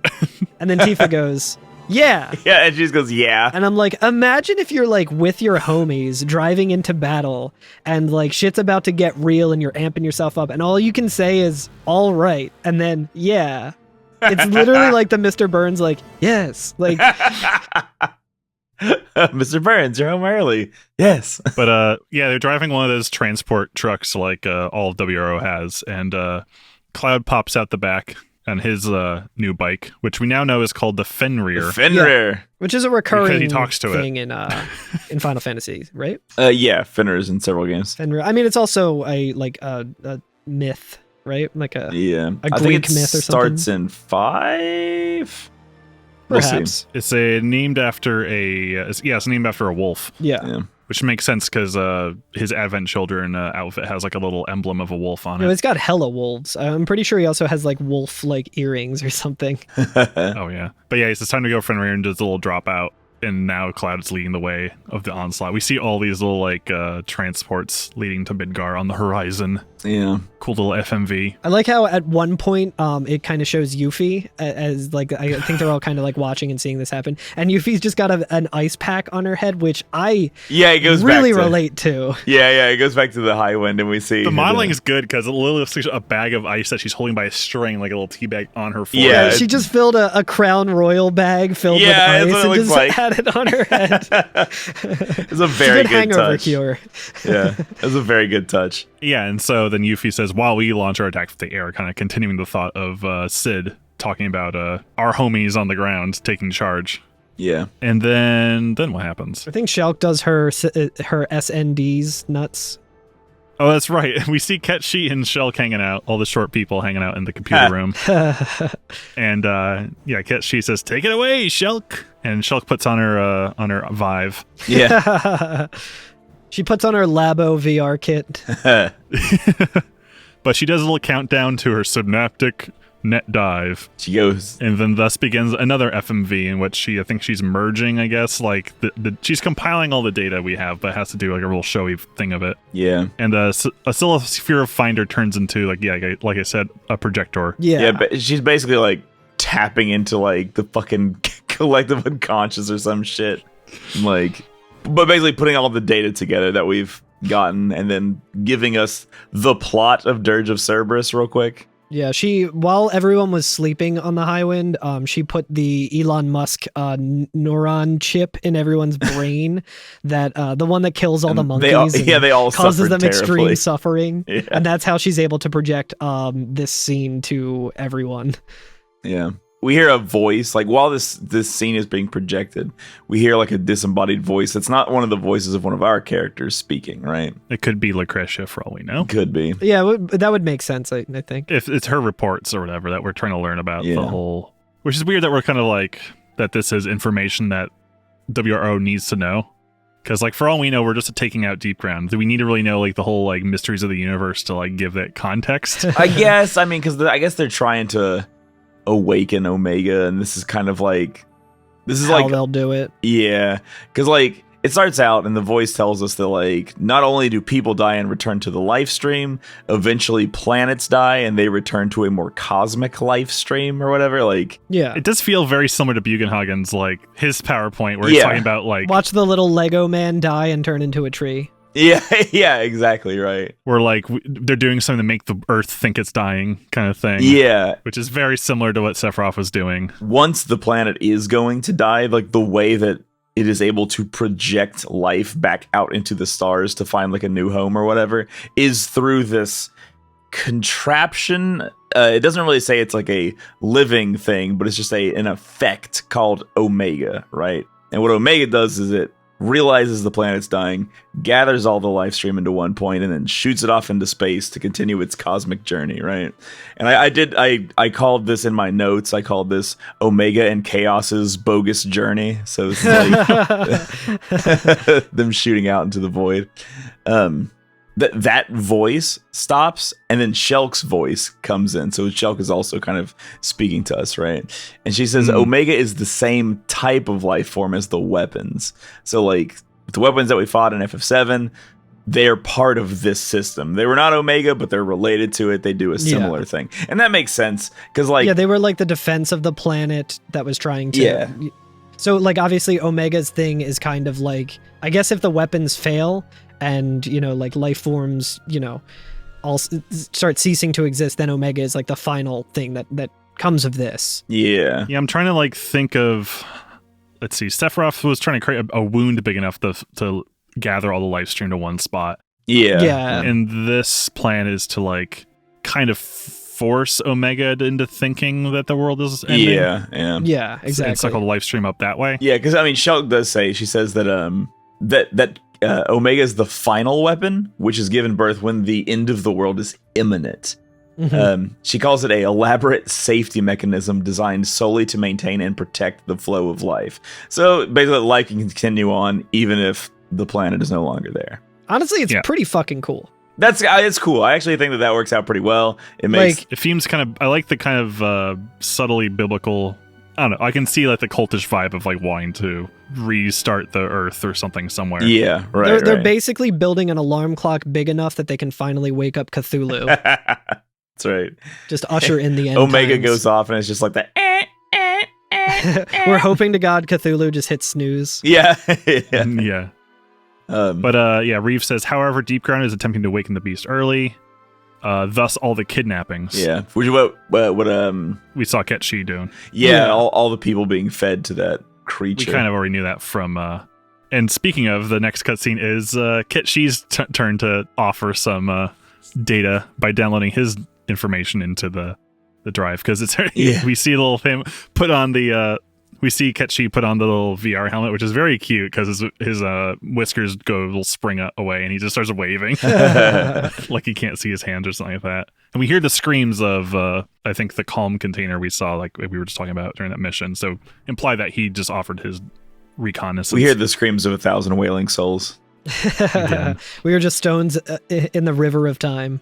And then Tifa goes, yeah. Yeah, and she just goes, yeah. And I'm like, imagine if you're like with your homies driving into battle and like shit's about to get real and you're amping yourself up and all you can say is all right and then yeah. It's literally like the Mr. Burns like, yes. Like Mr. Burns, you're home early. Yes. But yeah, they're driving one of those transport trucks like all of WRO has, and Cloud pops out the back on his new bike, which we now know is called the Fenrir. Fenrir. Yeah, which is a recurring he talks to thing in Final Fantasy, right? Yeah, Fenrir is in several games. Fenrir. I mean, it's also a myth, right? Like a I Greek think it myth or something. starts in 5. We'll see. Perhaps. It's named after it's named after a wolf. Yeah. Which makes sense because his Advent Children outfit has like a little emblem of a wolf on No, it. it's got hella wolves. I'm pretty sure he also has like wolf like earrings or something. Oh yeah, but yeah, it's time to go. Fenrir and does a little dropout, and now Cloud's leading the way of the onslaught. We see all these little like transports leading to Midgar on the horizon. Yeah. Cool little FMV. I like how at one point it kind of shows Yuffie as like, I think they're all kind of like watching and seeing this happen, and Yuffie's just got an ice pack on her head, which I it goes really back to, relate to. Yeah, it goes back to the high wind, and we see The modeling is good because it literally looks like a bag of ice that she's holding by a string, like a little tea bag on her forehead. Yeah, She just filled a Crown Royal bag filled with that's ice what it and looks just like. had it on her head. It's a very It's a good hangover touch. cure. Yeah, it's a very good touch. Yeah, and so then Yuffie says, while we launch our attack from the air, kind of continuing the thought of Sid talking about our homies on the ground taking charge. Yeah. And then what happens? I think Shulk does her SNDs nuts. Oh, that's right. We see Ketchi and Shulk hanging out, all the short people hanging out in the computer room. And Ketchi says, "Take it away, Shulk." And Shulk puts on her Vive. Yeah. She puts on her Labo VR kit. But she does a little countdown to her synaptic net dive. She goes. And then thus begins another FMV in which I think she's merging, I guess. Like, she's compiling all the data we have, but has to do like a real showy thing of it. Yeah. And a Oscillospheric Finder turns into, like I said, a projector. Yeah. But she's basically like tapping into like the fucking collective unconscious or some shit. Like, but basically putting all the data together that we've gotten and then giving us the plot of Dirge of Cerberus real quick. Yeah, while everyone was sleeping on the high wind, she put the Elon Musk neuron chip in everyone's brain, that the one that kills all the monkeys. They all causes them suffered extreme terribly. suffering, Yeah. and that's how she's able to project this scene to everyone. Yeah. We hear a voice, like while this scene is being projected, we hear like a disembodied voice. It's not one of the voices of one of our characters speaking, right? It could be Lucretia for all we know. Could be. Yeah, that would make sense, I think. If it's her reports or whatever that we're trying to learn about Yeah. the whole... Which is weird that we're kind of like, that this is information that WRO needs to know. Because like for all we know, we're just taking out Deep Ground. Do we need to really know like the whole like mysteries of the universe to like give that context? I guess, because I guess they're trying to awaken Omega, and this is kind of like... This is How like... they'll do it. Yeah, because like it starts out and the voice tells us that like not only do people die and return to the life stream, eventually planets die and they return to a more cosmic life stream or whatever. Like, Yeah. It does feel very similar to Bugenhagen's like his PowerPoint where he's Yeah. talking about like Watch the little Lego man die and turn into a tree. yeah, exactly right. where like they're doing something to make the Earth think it's dying kind of thing. Yeah, Which is very similar to what Sephiroth was doing. once the planet is going to die, like the way that it is able to project life back out into the stars to find like a new home or whatever is through this contraption. It doesn't really say it's like a living thing, but it's just an effect called Omega, right? And what Omega does is it realizes the planet's dying, gathers all the life stream into one point, and then shoots it off into space to continue its cosmic journey, right? And I called this in my notes, I called this Omega and Chaos's bogus journey. So this is like them shooting out into the void. That voice stops, and then Shulk's voice comes in. So Shulk is also kind of speaking to us, right? And she says Omega is the same type of life form as the weapons. So like the weapons that we fought in FF7, they're part of this system. They were not Omega, but they're related to it. They do a similar thing. And that makes sense because like... Yeah, they were like the defense of the planet that was trying to... Yeah. So like obviously Omega's thing is kind of like, I guess if the weapons fail and, like life forms, all start ceasing to exist, then Omega is like the final thing that comes of this. Yeah. Yeah, I'm trying to like think of, let's see, Sephiroth was trying to create a wound big enough to gather all the life stream to one spot. Yeah. Yeah. And this plan is to like kind of force Omega into thinking that the world is ending. Yeah. Yeah, exactly. And suck all the life stream up that way. Yeah, because Shulk does say, she says that that Omega is the final weapon, which is given birth when the end of the world is imminent. She calls it a elaborate safety mechanism designed solely to maintain and protect the flow of life. So basically, life can continue on even if the planet is no longer there. Honestly, it's pretty fucking cool. It's cool. I actually think that works out pretty well. It makes it seems kind of. I like the kind of subtly biblical. I don't know. I can see like the cultish vibe of like wanting to restart the Earth or something somewhere. Yeah, right. They're basically building an alarm clock big enough that they can finally wake up Cthulhu. That's right. Just usher in the end. Omega times. goes off and it's just like that. We're hoping to God Cthulhu just hits snooze. Yeah. Yeah. Reeve says, however, Deepground is attempting to awaken the beast early. Thus all the kidnappings. Yeah. Which what we saw Ketchi doing. Yeah, all the people being fed to that creature. We kind of already knew that from and speaking of, the next cutscene is Ketchi's turn to offer some data by downloading his information into the drive, because it's we see a little him put on the we see Ketchi put on the little VR helmet, which is very cute because his whiskers go a little spring away and he just starts waving like he can't see his hands or something like that. And we hear the screams of I think the calm container we saw, like we were just talking about during that mission. So imply that he just offered his reconnaissance. We hear the screams of 1,000 wailing souls. We were just stones in the river of time.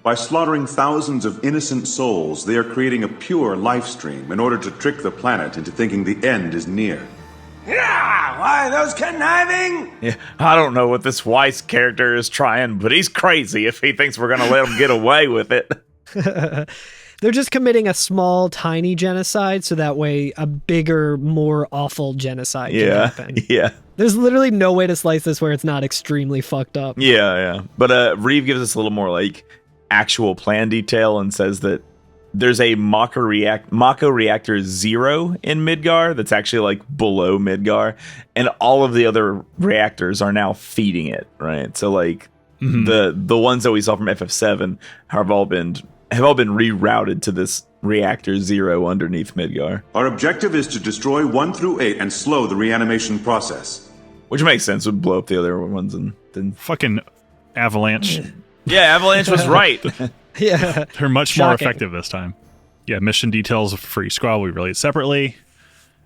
By slaughtering thousands of innocent souls, they are creating a pure life stream in order to trick the planet into thinking the end is near. Yeah, why those conniving? Yeah, I don't know what this Weiss character is trying, but he's crazy if he thinks we're going to let him get away with it. They're just committing a small, tiny genocide, so that way a bigger, more awful genocide can happen. Yeah. There's literally no way to slice this where it's not extremely fucked up. Yeah. But Reeve gives us a little more like actual plan detail and says that there's a Mako Reactor 0 in Midgar that's actually like below Midgar, and all of the other reactors are now feeding it, right? So like the ones that we saw from FF7 have all been rerouted to this Reactor 0 underneath Midgar. Our objective is to destroy 1 through 8 and slow the reanimation process. Which makes sense. Would blow up the other ones and then fucking Avalanche. Yeah, Avalanche was right. Yeah, they're much more effective this time. Yeah, mission details for each squad we relate separately.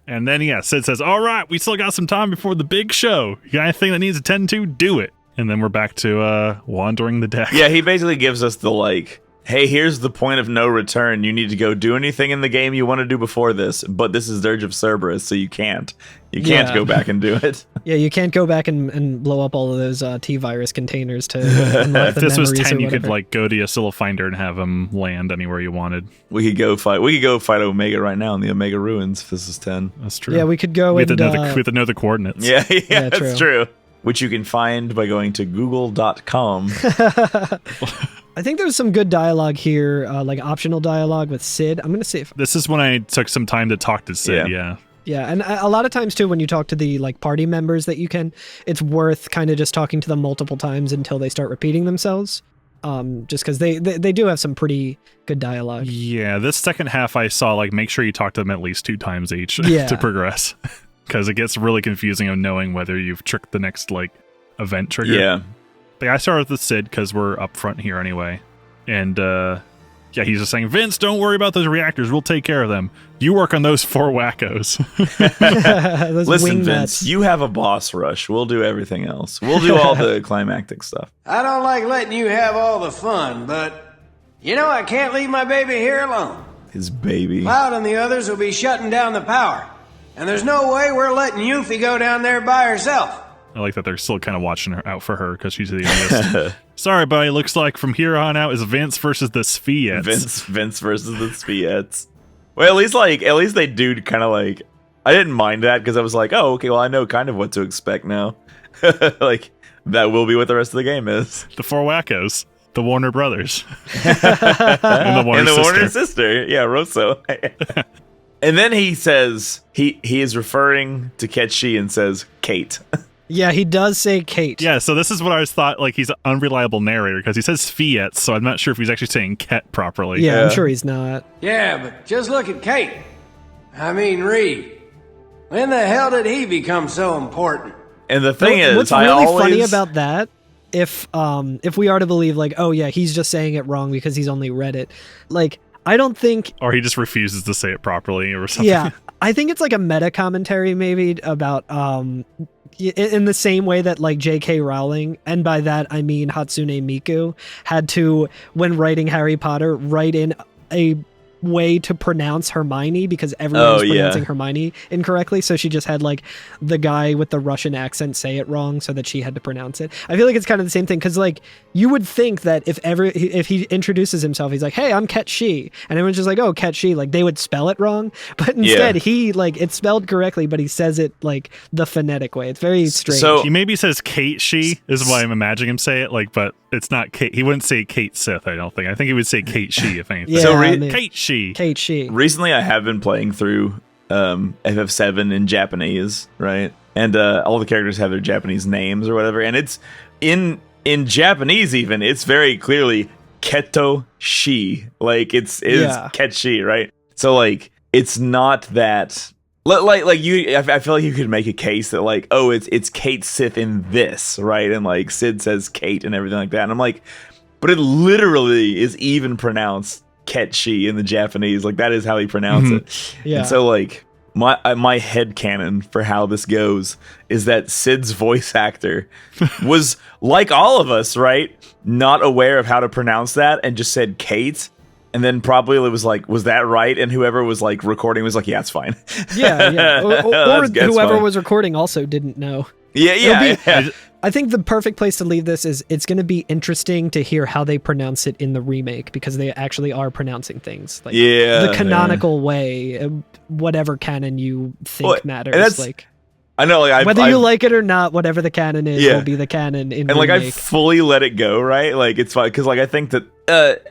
And then Sid says, "All right, we still got some time before the big show. You got anything that needs attended to? Do it." And then we're back to wandering the deck. Yeah, he basically gives us the like, hey, here's the point of no return. You need to go do anything in the game you want to do before this, but this is Dirge of Cerberus, so you can't. You can't go back and do it. Yeah, you can't go back and blow up all of those T-virus containers to unlock the If this was memories 10, or you could whatever. like go to Yasila Finder and have him land anywhere you wanted. We could go fight Omega right now in the Omega ruins if this is 10. That's true. Yeah, we could go we and... have to know the coordinates. Yeah, that's true. true. Which you can find by going to google.com. I think there's some good dialogue here, like optional dialogue with Sid. I'm going to see if... This is when I took some time to talk to Sid, yeah. Yeah, and a lot of times too, when you talk to the like party members that you can, it's worth kind of just talking to them multiple times until they start repeating themselves. Just because they do have some pretty good dialogue. Yeah, this second half I saw like make sure you talk to them at least 2 times each to progress, because it gets really confusing of knowing whether you've tricked the next like event trigger. Yeah. But I started with Sid because we're up front here anyway, and he's just saying, Vince, don't worry about those reactors. We'll take care of them. You work on those 4 wackos. Those Listen, wing Vince, nuts. you have a boss rush. We'll do everything else. We'll do all the climactic stuff. I don't like letting you have all the fun, but I can't leave my baby here alone. His baby. Cloud and the others will be shutting down the power, and there's no way we're letting Yuffie go down there by herself. I like that they're still kind of watching her out for her because she's the youngest. Sorry, buddy. Looks like from here on out is Vince versus the Spheats. Vince versus the Spheats. Well, at least they do kind of like. I didn't mind that because I was like, oh, okay, well, I know kind of what to expect now. Like that will be what the rest of the game is. The 4 wackos, the Warner brothers, and the Warner sister. Yeah, Rosso. And then he says he is referring to Ketchi and says Kate. Yeah, he does say Kate. Yeah, so this is what I was thought, like he's an unreliable narrator because he says Fiat, so I'm not sure if he's actually saying Ket properly. Yeah, I'm sure he's not. Yeah, but just look at Kate. I mean, Reed. When the hell did he become so important? And the thing is, what's really funny about that if we are to believe like, oh yeah, he's just saying it wrong because he's only read it, like I don't think, or he just refuses to say it properly or something. Yeah, I think it's like a meta commentary maybe about in the same way that like J.K. Rowling, and by that I mean Hatsune Miku, had to, when writing Harry Potter, write in a way to pronounce Hermione because everyone was pronouncing Hermione incorrectly, so she just had like the guy with the Russian accent say it wrong so that she had to pronounce it. I feel like it's kind of the same thing, because like you would think that if he introduces himself, he's like, hey, I'm Ket Shi, and everyone's just like, oh, Ket Shi, like they would spell it wrong, but instead he like it's spelled correctly, but he says it like the phonetic way. It's very strange. So he maybe says Kate Shi is why I'm imagining him say it, like, but it's not Kate. He wouldn't say Kate Sith, I don't think. I think he would say Kate Shi, if anything. Kate Shi. Kate Shi. Recently, I have been playing through FF7 in Japanese, right? And all the characters have their Japanese names or whatever, and it's in Japanese even. It's very clearly Keto Shi, like it's Ket Shi, right? So like it's not that like you. I feel like you could make a case that like, oh, it's Kate Sith in this, right? And like Sid says Kate and everything like that, and I'm like, but it literally is even pronounced Ketchi in the Japanese. Like that is how he pronounced it. Yeah. And so like my headcanon for how this goes is that Sid's voice actor was like all of us, right? Not aware of how to pronounce that and just said Kate. And then probably it was like, was that right? And whoever was like recording was like, yeah, it's fine. Yeah. Or whoever was recording also didn't know. Yeah. I think the perfect place to leave this is it's going to be interesting to hear how they pronounce it in the remake, because they actually are pronouncing things like the canonical way, whatever canon you think matters. Like, I know, like whether you like it or not, whatever the canon is will be the canon in the remake. Like I fully let it go, right? Like it's fine because like I think that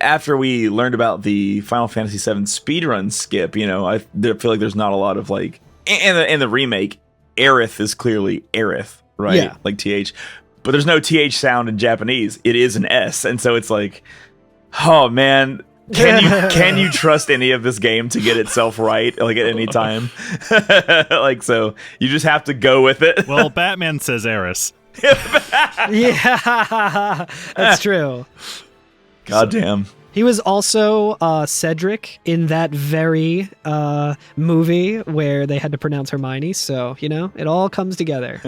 after we learned about the Final Fantasy VII speedrun skip, you know, I feel like there's not a lot of like in the remake, Aerith is clearly Aerith. Right, yeah. Like TH, but there's no TH sound in Japanese. It is an S, and so it's like, oh man, can you trust any of this game to get itself right, like at any time? Like, so you just have to go with it. Well, Batman says Eris. Yeah, that's true. Goddamn. He was also Cedric in that very movie where they had to pronounce Hermione, so, you know, it all comes together.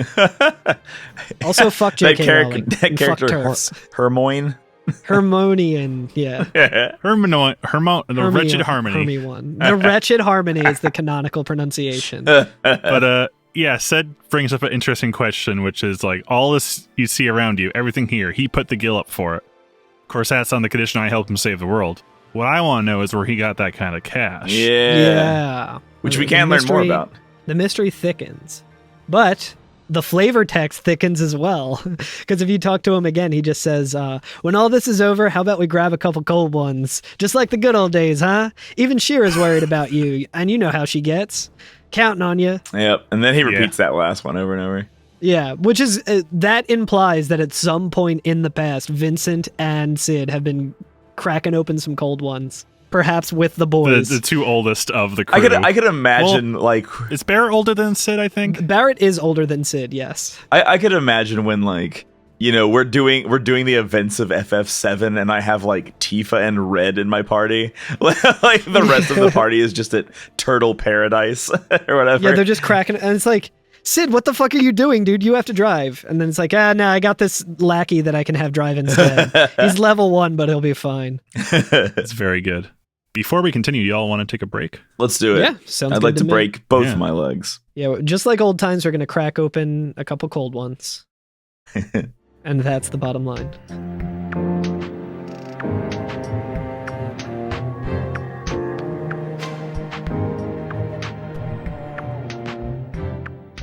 Also, fuck J.K. Rowling. That character, Hermione. Hermonian, yeah. The Wretched Harmony. The Wretched Harmony is the canonical pronunciation. But, yeah, Ced brings up an interesting question, which is like, all this you see around you, everything here, he put the gil up for it. Of course, that's on the condition I help him save the world. What I want to know is where he got that kind of cash. Yeah. Which we can learn more about. The mystery thickens. But the flavor text thickens as well. Because if you talk to him again, he just says, when all this is over, how about we grab a couple cold ones? Just like the good old days, huh? Even Shira's worried about you, and you know how she gets. Counting on you. Yep. And then he repeats that last one over and over. Yeah, which is, that implies that at some point in the past, Vincent and Sid have been cracking open some cold ones. Perhaps with the boys. The two oldest of the crew. I could imagine, like... Is Barrett older than Sid, I think? Barrett is older than Sid, yes. I could imagine when, like, you know, we're doing the events of FF7 and I have, like, Tifa and Red in my party. Like, the rest of the party is just at Turtle Paradise or whatever. Yeah, they're just cracking... And it's like... Sid, what the fuck are you doing, dude? You have to drive. And then it's like, no, I got this lackey that I can have drive instead. He's level 1, but he'll be fine. It's very good. Before we continue, y'all want to take a break? Let's do it. Yeah, sounds good. I'd like to break both of my legs. Yeah, just like old times, we're going to crack open a couple cold ones. And that's the bottom line.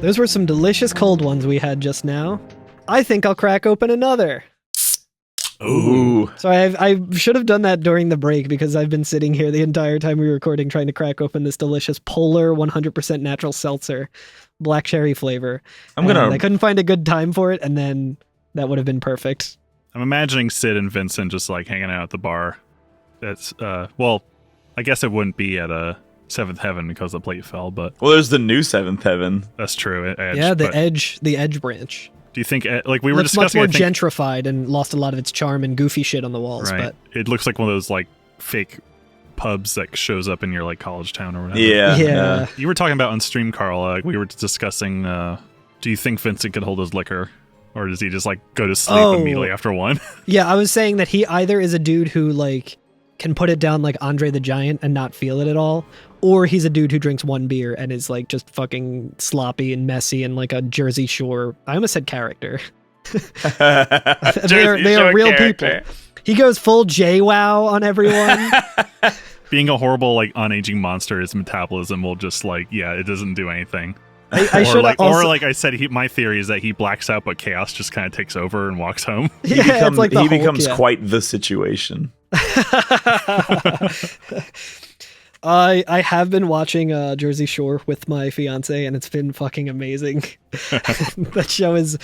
Those were some delicious cold ones we had just now. I think I'll crack open another. Ooh. So I should have done that during the break, because I've been sitting here the entire time we were recording trying to crack open this delicious Polar 100% natural seltzer, black cherry flavor. I couldn't find a good time for it, and then that would have been perfect. I'm imagining Sid and Vincent just like hanging out at the bar. That's well, I guess it wouldn't be at a Seventh Heaven because the plate fell, but well, there's the new Seventh Heaven. That's true. The Edge branch. Do you think, like we were looks much discussing, more I think, gentrified and lost a lot of its charm and goofy shit on the walls. right? But It looks like one of those like fake pubs that shows up in your like college town or whatever. yeah. You were talking about on stream, Carl. We were discussing. Do you think Vincent could hold his liquor, or does he just like go to sleep immediately after one? Yeah, I was saying that he either is a dude who like can put it down like Andre the Giant and not feel it at all, or he's a dude who drinks one beer and is like just fucking sloppy and messy and like a Jersey Shore. I almost said character. they are real people. He goes full JWoww on everyone. Being a horrible like unaging monster, his metabolism will just like it doesn't do anything. Or like I said, my theory is that he blacks out, but chaos just kind of takes over and walks home. He becomes quite the situation. I have been watching Jersey Shore with my fiance, and it's been fucking amazing. That show is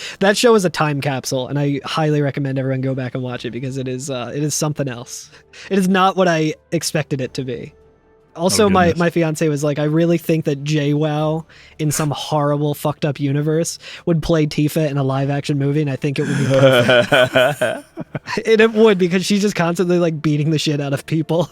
a time capsule, and I highly recommend everyone go back and watch it because it is something else. It is not what I expected it to be. Also, my fiance was like, I really think that JWoww in some horrible fucked up universe would play Tifa in a live action movie, and I think it would be perfect. And it would, because she's just constantly like beating the shit out of people.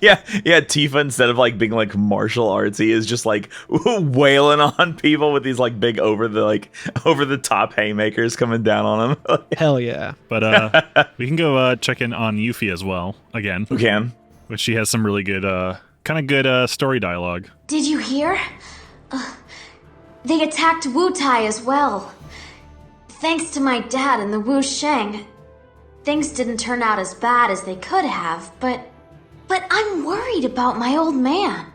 yeah, Tifa, instead of like being like martial artsy, is just like wailing on people with these like big over the top haymakers coming down on them. Hell yeah. But we can go check in on Yuffie as well again. We can. Which she has some really good, kind of good story dialogue. Did you hear? They attacked Wu Tai as well. Thanks to my dad and the Wu Sheng. Things didn't turn out as bad as they could have, but I'm worried about my old man.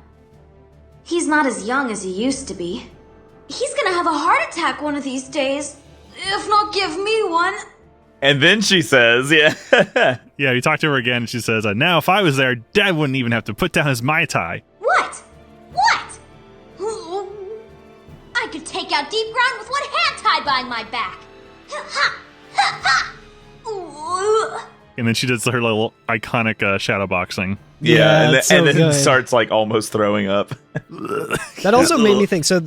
He's not as young as he used to be. He's gonna have a heart attack one of these days, if not give me one. And then she says, yeah, you talk to her again, and she says, now if I was there, Dad wouldn't even have to put down his Mai Tai. What? I could take out Deep Ground with one hand tied behind my back. And then she does her little iconic shadow boxing. Yeah, and then starts like almost throwing up. That also made me think. So,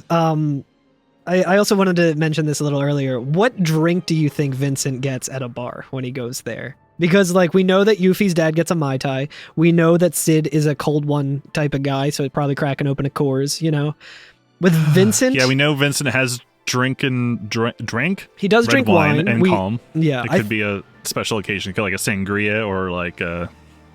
I also wanted to mention this a little earlier. What drink do you think Vincent gets at a bar when he goes there? Because, like, we know that Yuffie's dad gets a Mai Tai. We know that Sid is a cold one type of guy, so he's probably cracking open a Coors, you know? With Vincent... Yeah, we know Vincent has drink? He does Red drink wine. And calm. Yeah. It could be a special occasion, like a sangria or like a...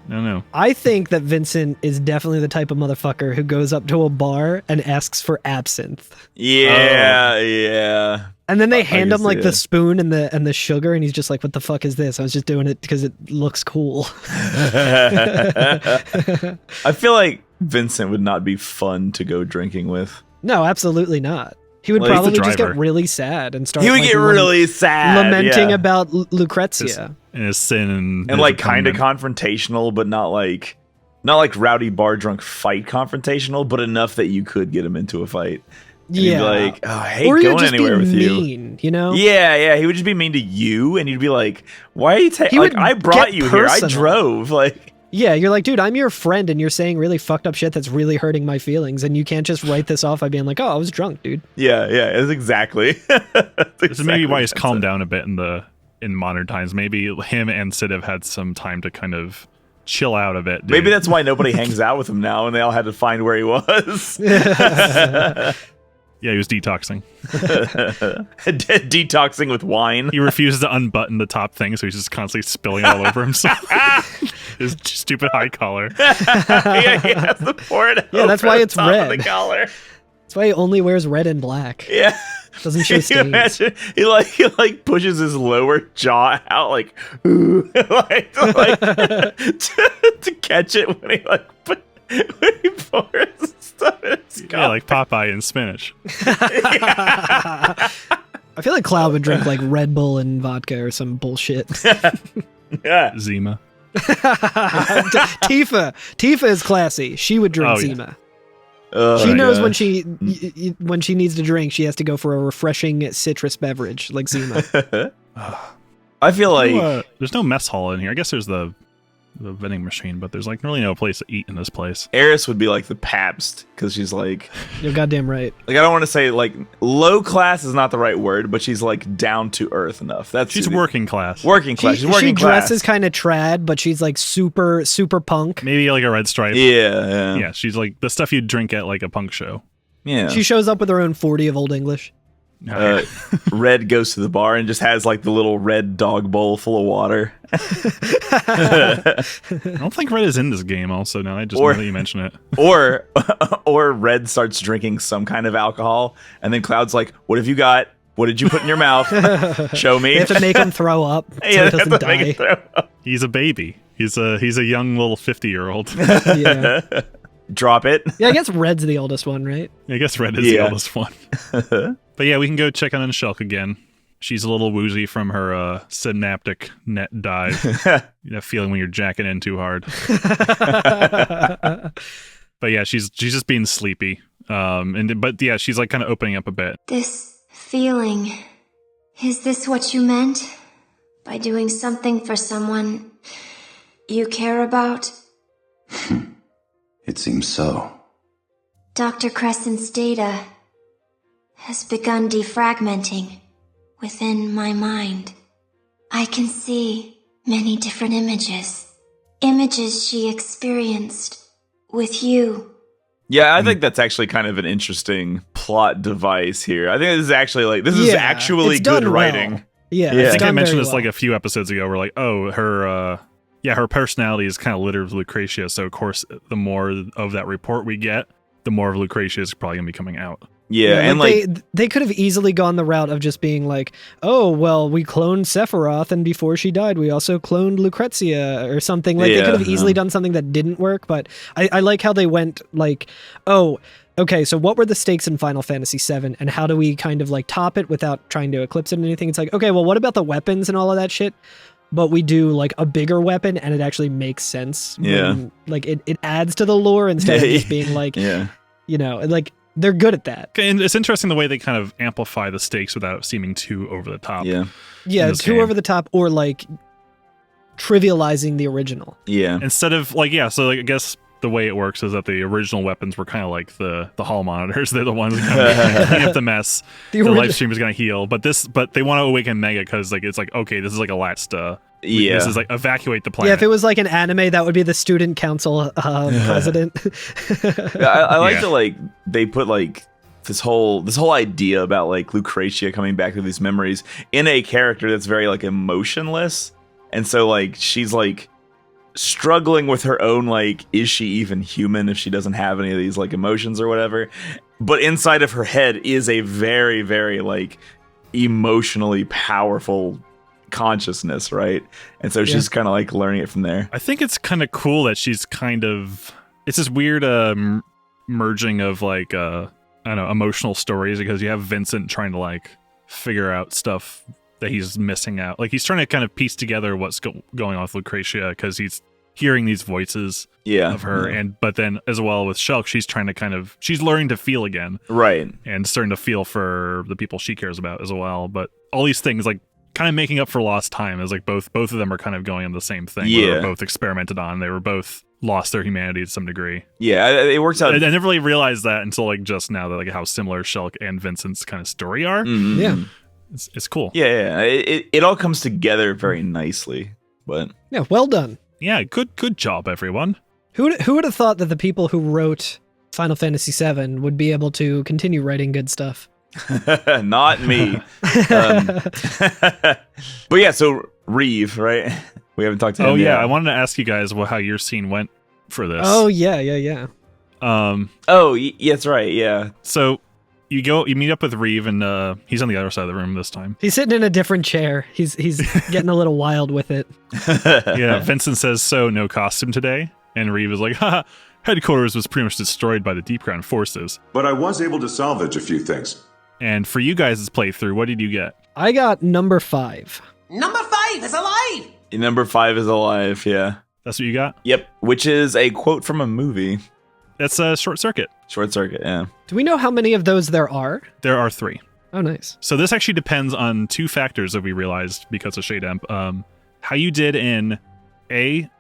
I don't know. I think that Vincent is definitely the type of motherfucker who goes up to a bar and asks for absinthe. Yeah. And then they hand him like the spoon and the sugar, and he's just like, "What the fuck is this?" I was just doing it because it looks cool. I feel like Vincent would not be fun to go drinking with. No, absolutely not. He would probably just get really sad and start. He would get really sad, lamenting about Lucrezia and his sin, and like kind of confrontational, but not like rowdy bar drunk fight confrontational, but enough that you could get him into a fight. And he'd be like, oh, I hate going anywhere with mean, you know? Yeah. He would just be mean to you, and you'd be like, why are you like, I brought you here. I drove. Like, yeah, you're like, dude, I'm your friend, and you're saying really fucked up shit that's really hurting my feelings, and you can't just write this off by being like, oh, I was drunk, dude. Yeah, it's exactly. This is maybe why he's calmed down a bit in modern times. Maybe him and Sid have had some time to kind of chill out a bit. Dude. Maybe that's why nobody hangs out with him now, and they all had to find where he was. Yeah, he was detoxing. Detoxing with wine. He refuses to unbutton the top thing, so he's just constantly spilling all over himself. His stupid high collar. Yeah, he has to pour it. Yeah, that's why it's red. The collar. That's why he only wears red and black. Yeah. Doesn't show stains. Imagine, he pushes his lower jaw out like to catch it when he pours stuff in his yeah, like Popeye and spinach. I feel like Cloud would drink like Red Bull and vodka or some bullshit. Yeah. Zima. Tifa is classy. She would drink Zima. She knows when she needs to drink, she has to go for a refreshing citrus beverage like Zima. I feel like there's no mess hall in here. I guess there's the the vending machine, but there's like really no place to eat in this place. Eris would be like the Pabst, because she's like... You're goddamn right. Like, I don't want to say, like, low class is not the right word, but she's, like, down to earth enough. She's working class. Working class. She's working class. She dresses kind of trad, but she's, like, super, super punk. Maybe, like, a red stripe. Yeah. Yeah, she's, like, the stuff you'd drink at, like, a punk show. Yeah. She shows up with her own 40 of Old English. Red goes to the bar and just has like the little red dog bowl full of water. I don't think Red is in this game also now. I just know that you mention it. Or Red starts drinking some kind of alcohol and then Cloud's like, what have you got? What did you put in your mouth? Show me. They have to make him throw up so he doesn't die. He's a baby. He's a young little 50-year-old. Yeah. Drop it. Yeah, I guess Red's the oldest one, right? I guess Red is the oldest one. But yeah, we can go check on Shulk again. She's a little woozy from her synaptic net dive. That feeling when you're jacking in too hard. But yeah, she's just being sleepy. But yeah, she's like kind of opening up a bit. This feeling, is this what you meant? By doing something for someone you care about? It seems so. Dr. Crescent's data has begun defragmenting within my mind. I can see many different images. Images she experienced with you. Yeah, I think that's actually kind of an interesting plot device here. I think this is actually actually good writing. Well. Yeah, I think I mentioned this like a few episodes ago. We're like, oh, her personality is kind of littered with Lucretia. So of course, the more of that report we get, the more of Lucretia is probably gonna be coming out. Yeah, and they could have easily gone the route of just being like, oh, well, we cloned Sephiroth, and before she died, we also cloned Lucrezia or something. Like, they could have easily done something that didn't work, but I like how they went like, oh, okay, so what were the stakes in Final Fantasy VII, and how do we kind of like top it without trying to eclipse it or anything? It's like, okay, well, what about the weapons and all of that shit? But we do like a bigger weapon, and it actually makes sense. Yeah. When, like, it adds to the lore instead of just being like, you know, like, they're good at that. And it's interesting the way they kind of amplify the stakes without seeming too over the top. Yeah, too over the top, or like trivializing the original. Yeah. Instead of like, so like, I guess the way it works is that the original weapons were kind of like the hall monitors. They're the ones kind of clean up the mess. The live stream is going to heal, but they want to awaken Mega because like it's like, okay, this is like a last this is like evacuate the planet. Yeah, if it was like an anime, that would be the student council president. I like that like they put like this whole idea about like Lucretia coming back to these memories in a character that's very like emotionless, and so like she's like struggling with her own like, is she even human if she doesn't have any of these like emotions or whatever? But inside of her head is a very, very like emotionally powerful consciousness, right? And so she's kind of like learning it from there. I think it's kind of cool that she's kind of, it's this weird merging of like I don't know, emotional stories, because you have Vincent trying to like figure out stuff that he's missing out. Like he's trying to kind of piece together what's going on with Lucretia, because he's hearing these voices of her, but then as well with Shulk, she's learning to feel again, right, and starting to feel for the people she cares about as well. But all these things like kind of making up for lost time, is like both of them are kind of going on the same thing. They were both experimented on. They were both lost their humanity to some degree. Yeah, it works out. I never really realized that until like just now, that like how similar Shulk and Vincent's kind of story are. Mm-hmm. Yeah. It's cool. Yeah. It all comes together very nicely. But yeah, well done. Yeah, good job, everyone. Who would have thought that the people who wrote Final Fantasy VII would be able to continue writing good stuff? Not me. But yeah, so Reeve, right? We haven't talked to him. Oh yeah, yet. I wanted to ask you guys how your scene went for this. Oh yeah. That's right. Yeah. So you meet up with Reeve, and he's on the other side of the room this time. He's sitting in a different chair. He's getting a little wild with it. Yeah, Vincent says, so no costume today? And Reeve is like, haha, headquarters was pretty much destroyed by the Deep Ground forces. But I was able to salvage a few things. And for you guys' playthrough, what did you get? I got number 5. Number 5 is alive! Number 5 is alive, yeah. That's what you got? Yep, which is a quote from a movie. That's a Short Circuit. Short Circuit, yeah. Do we know how many of those there are? There are 3. Oh, nice. So this actually depends on 2 factors that we realized because of Shade Emp. How you did in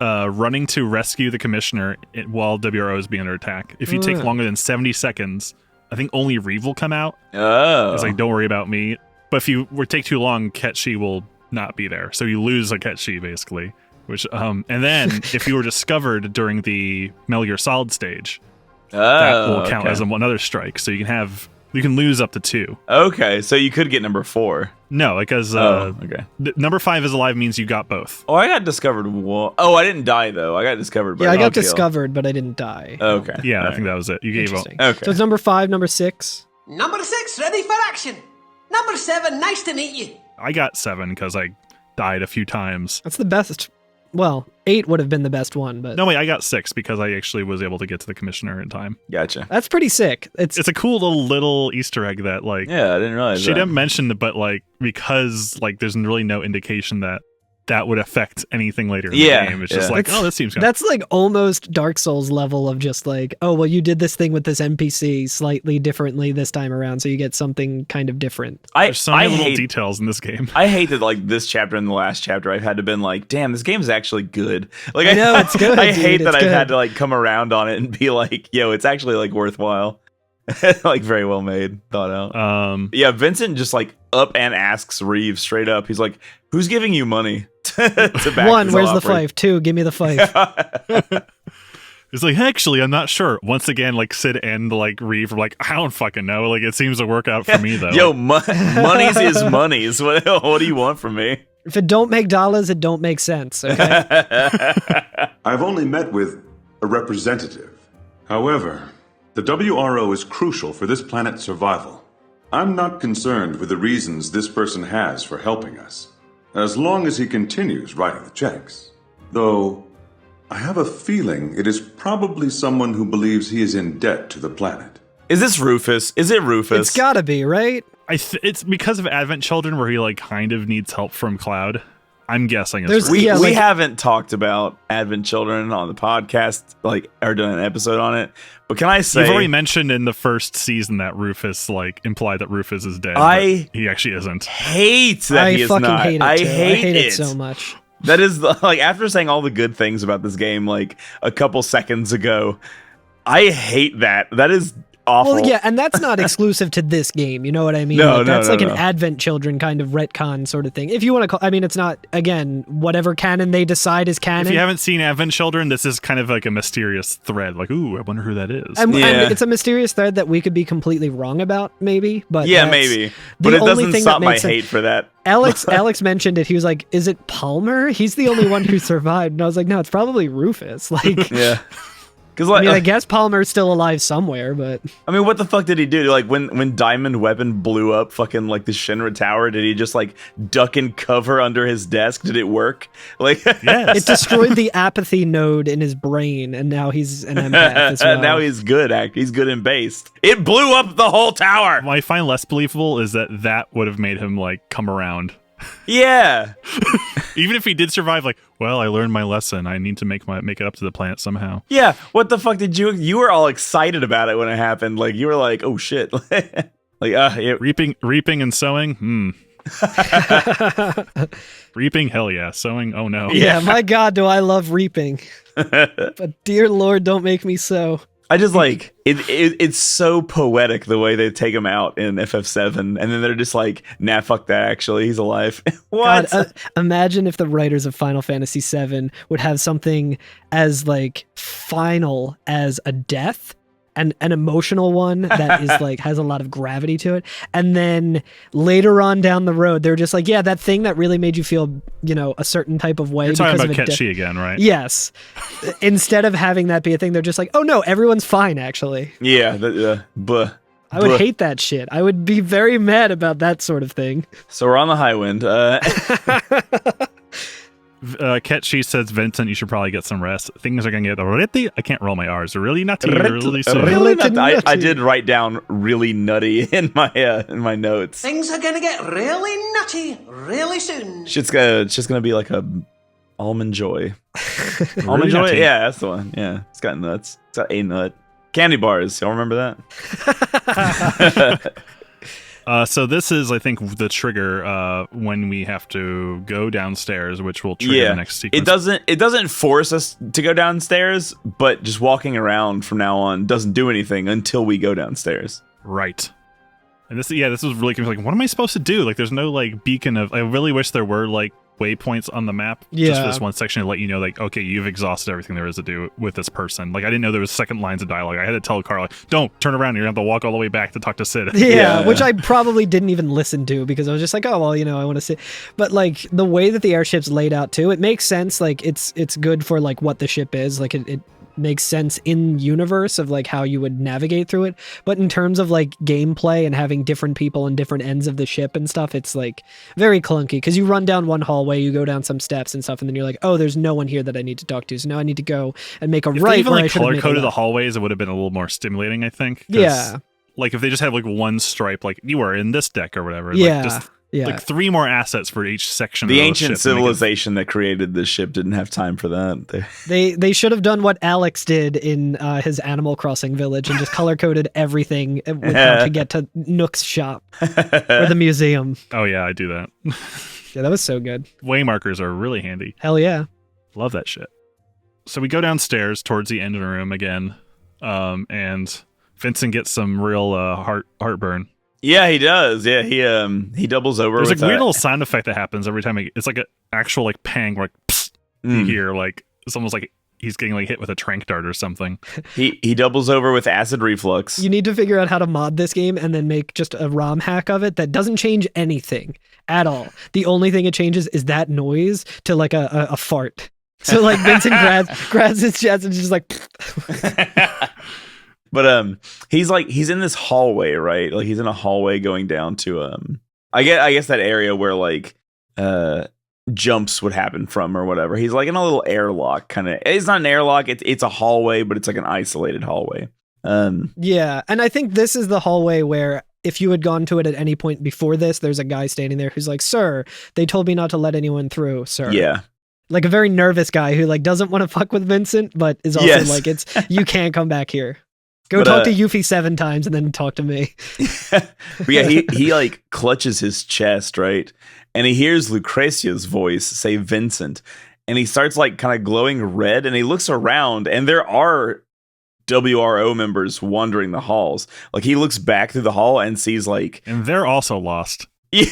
running to rescue the commissioner while WRO is being under attack. If you take longer than 70 seconds, I think only Reeve will come out. Oh. It's like, don't worry about me. But if you take too long, Ketchi will not be there. So you lose a Ketchi, basically. Which and then if you were discovered during the Metal Gear Solid stage, that will count as another strike. So you can lose up to 2. Okay, so you could get number 4. No, because number 5 is alive means you got both. Oh, I got discovered. Oh, I didn't die though. I got discovered. But I got discovered, but I didn't die. Okay. Yeah, I think that was it. You gave up. Okay. So it's number 5, number 6. Number 6, ready for action. Number 7, nice to meet you. I got 7 because I died a few times. That's the best. Well, 8 would have been the best one, but... No, wait, I got 6 because I actually was able to get to the commissioner in time. Gotcha. That's pretty sick. It's a cool little Easter egg that, like... Yeah, I didn't realize she didn't mention it, but, like, because, like, there's really no indication that would affect anything later in the game. It's just like, this seems good. That's like almost Dark Souls level of just like, oh, well, you did this thing with this NPC slightly differently this time around, so you get something kind of different. There's so many little details in this game. I hate that, like, this chapter and the last chapter I've had to been like, damn, this game is actually good. Like, I know, it's good, I hate dude, that it's I've good. had to, like, come around on it and be like, yo, it's actually, like, worthwhile. Like, very well made, thought out. Yeah, Vincent just, like, up and asks Reeve straight up. He's like, who's giving you money to back 1, this where's the offering? 5? 2, give me the 5. It's like, actually, I'm not sure. Once again, like, Sid and, like, Reeve are like, I don't fucking know. Like, it seems to work out for me, though. Yo, money's is money's. What do you want from me? If it don't make dollars, it don't make sense, okay? I've only met with a representative. However, the WRO is crucial for this planet's survival. I'm not concerned with the reasons this person has for helping us, as long as he continues writing the checks. Though, I have a feeling it is probably someone who believes he is in debt to the planet. Is this Rufus? Is it Rufus? It's gotta be, right? It's because of Advent Children where he, like, kind of needs help from Cloud. I'm guessing it's There's- Rufus. Yeah, we like- haven't talked about Advent Children on the podcast, like, or done an episode on it. But can I say, You've already mentioned in the first season that Rufus, like, implied that Rufus is dead. I but he actually isn't. hate that I he is fucking not. hate it, I too. hate it so much. That is like, after saying all the good things about this game, like a couple seconds ago, I hate that. That is awful. Well, yeah, and that's not exclusive to this game. You know what I mean? No, Like, that's no, like no. an Advent Children kind of retcon sort of thing. If you want to call, I mean, it's not, again, whatever canon they decide is canon. If you haven't seen Advent Children, this is kind of like a mysterious thread. Like, ooh, I wonder who that is. And Yeah. it's a mysterious thread that we could be completely wrong about, maybe. But yeah, that's maybe, but the it only doesn't thing stop that my makes sense. hate for that. Alex mentioned it. He was like, "Is it Palmer? He's the only one who survived." And I was like, "No, it's probably Rufus." Like, Yeah, because I like, mean, I guess Palmer's still alive somewhere, but what the fuck did he do? Like, when Diamond Weapon blew up fucking, like, the Shinra Tower, did he just, like, duck and cover under his desk? Did it work? Like, Yes. it destroyed the apathy node in his brain, and now he's an empath as well. now he's good. He's good and based. It blew up the whole tower. What I find less believable is that would have made him, like, come around. Yeah. Even if he did survive, like, well, I learned my lesson. I need to make it up to the planet somehow. Yeah, what the fuck did you were all excited about it when it happened. Like, you were like, oh shit. Reaping and sowing? Reaping? Hell yeah. Sowing? Oh no. Yeah, my God, do I love reaping. But dear Lord, don't make me sow. I just like it's so poetic the way they take him out in FF7, and then they're just like, nah, fuck that, actually, he's alive. What? God, imagine if the writers of Final Fantasy VII would have something as like final as a death, and an emotional one that is like has a lot of gravity to it, and then later on down the road they're just like, yeah, that thing that really made you feel, you know, a certain type of way. You're talking because about of a Ketchi again, right? Yes. Instead of having that be a thing, they're just like, oh no, everyone's fine actually. Yeah, I would hate that shit. I would be very mad about that sort of thing. So we're on the high wind. Ketchi says, Vincent, you should probably get some rest. Things are going to get really... I can't roll my R's. Really nutty, really soon. Really Nutty. nutty. I did write down really nutty in my notes. Things are gonna get really nutty really soon. It's just gonna be like a almond joy. Almond Really joy? nutty. Yeah, that's the one. Yeah, it's got nuts. It's got a nut. Candy bars. Y'all remember that? So this is, I think, the trigger when we have to go downstairs, which will trigger the next sequence. It doesn't force us to go downstairs, but just walking around from now on doesn't do anything until we go downstairs. Right. And this was really confusing. Like, what am I supposed to do? Like, there's no like beacon of. I really wish there were like waypoints on the map just for this one section to let you know, like, okay, you've exhausted everything there is to do with this person. Like, I didn't know there was second lines of dialogue. I had to tell Carl, like, don't turn around. You're gonna have to walk all the way back to talk to Sid. Yeah, which I probably didn't even listen to because I was just like, oh well, I want to see. But like the way that the airship's laid out too, it makes sense. Like it's good for like what the ship is. Like it makes sense in universe of like how you would navigate through it, but in terms of like gameplay and having different people on different ends of the ship and stuff, it's like very clunky because you run down one hallway, you go down some steps and stuff, and then you're like, oh, there's no one here that I need to talk to, so now I need to go and make a if right. They even where like I color coded the hallways, it would have been a little more stimulating, I think. Yeah, like if they just have like one stripe, like you are in this deck or whatever. Yeah. Like, just like 3 more assets for each section. The of ancient civilization that created this ship didn't have time for that. They should have done what Alex did in his Animal Crossing village and just color coded everything with how to get to Nook's shop or the museum. Oh yeah, I do that. Yeah, that was so good. Waymarkers are really handy. Hell yeah. Love that shit. So we go downstairs towards the engine room again, and Vincent gets some real heartburn. Yeah, he does. Yeah, he doubles over. There's with a weird little sound effect that happens every time. It's like an actual like pang, like psst, you hear like it's almost like he's getting like hit with a trank dart or something. He doubles over with acid reflux. You need to figure out how to mod this game and then make just a ROM hack of it that doesn't change anything at all. The only thing it changes is that noise to like a fart. So like Vincent grabs his chest and just like. But he's in this hallway, right? Like he's in a hallway going down to I guess that area where like jumps would happen from or whatever. He's like in a little airlock kind of. It's not an airlock, it's a hallway, but it's like an isolated hallway. Yeah, and I think this is the hallway where if you had gone to it at any point before this, there's a guy standing there who's like, "Sir, they told me not to let anyone through, sir." Yeah. Like a very nervous guy who like doesn't want to fuck with Vincent, but is also like, it's you can't come back here. Go talk to Yuffie 7 times and then talk to me. But yeah, he like clutches his chest, right? And he hears Lucrezia's voice say Vincent. And he starts like kind of glowing red and he looks around and there are WRO members wandering the halls. Like he looks back through the hall and sees like... And they're also lost. Yeah.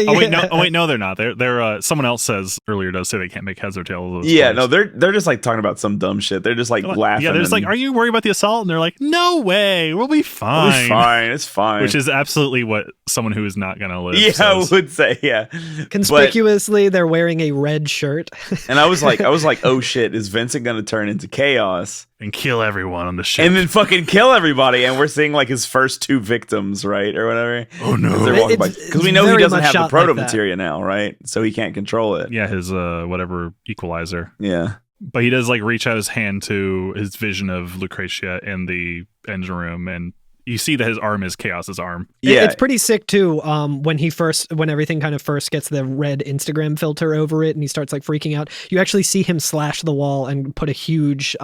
Oh wait, no, they're not. They're someone else says earlier does say they can't make heads or tails of those Yeah, stories. no, they're just like talking about some dumb shit. They're just like laughing. Yeah, they're just like, are you worried about the assault? And they're like, no way, we'll be fine. We'll be fine, it's fine. Which is absolutely what someone who is not gonna live says. I would say, yeah. Conspicuously, they're wearing a red shirt. And I was like, oh shit, is Vincent gonna turn into chaos? And kill everyone on the ship. And then fucking kill everybody. And we're seeing like his first 2 victims, right? Or whatever. Oh no. Because we know he doesn't have the proto like materia now, right? So he can't control it. Yeah, his whatever equalizer. Yeah. But he does like reach out his hand to his vision of Lucretia in the engine room, and you see that his arm is Chaos's arm. Yeah. It's pretty sick too. When everything kind of first gets the red Instagram filter over it and he starts like freaking out, you actually see him slash the wall and put a huge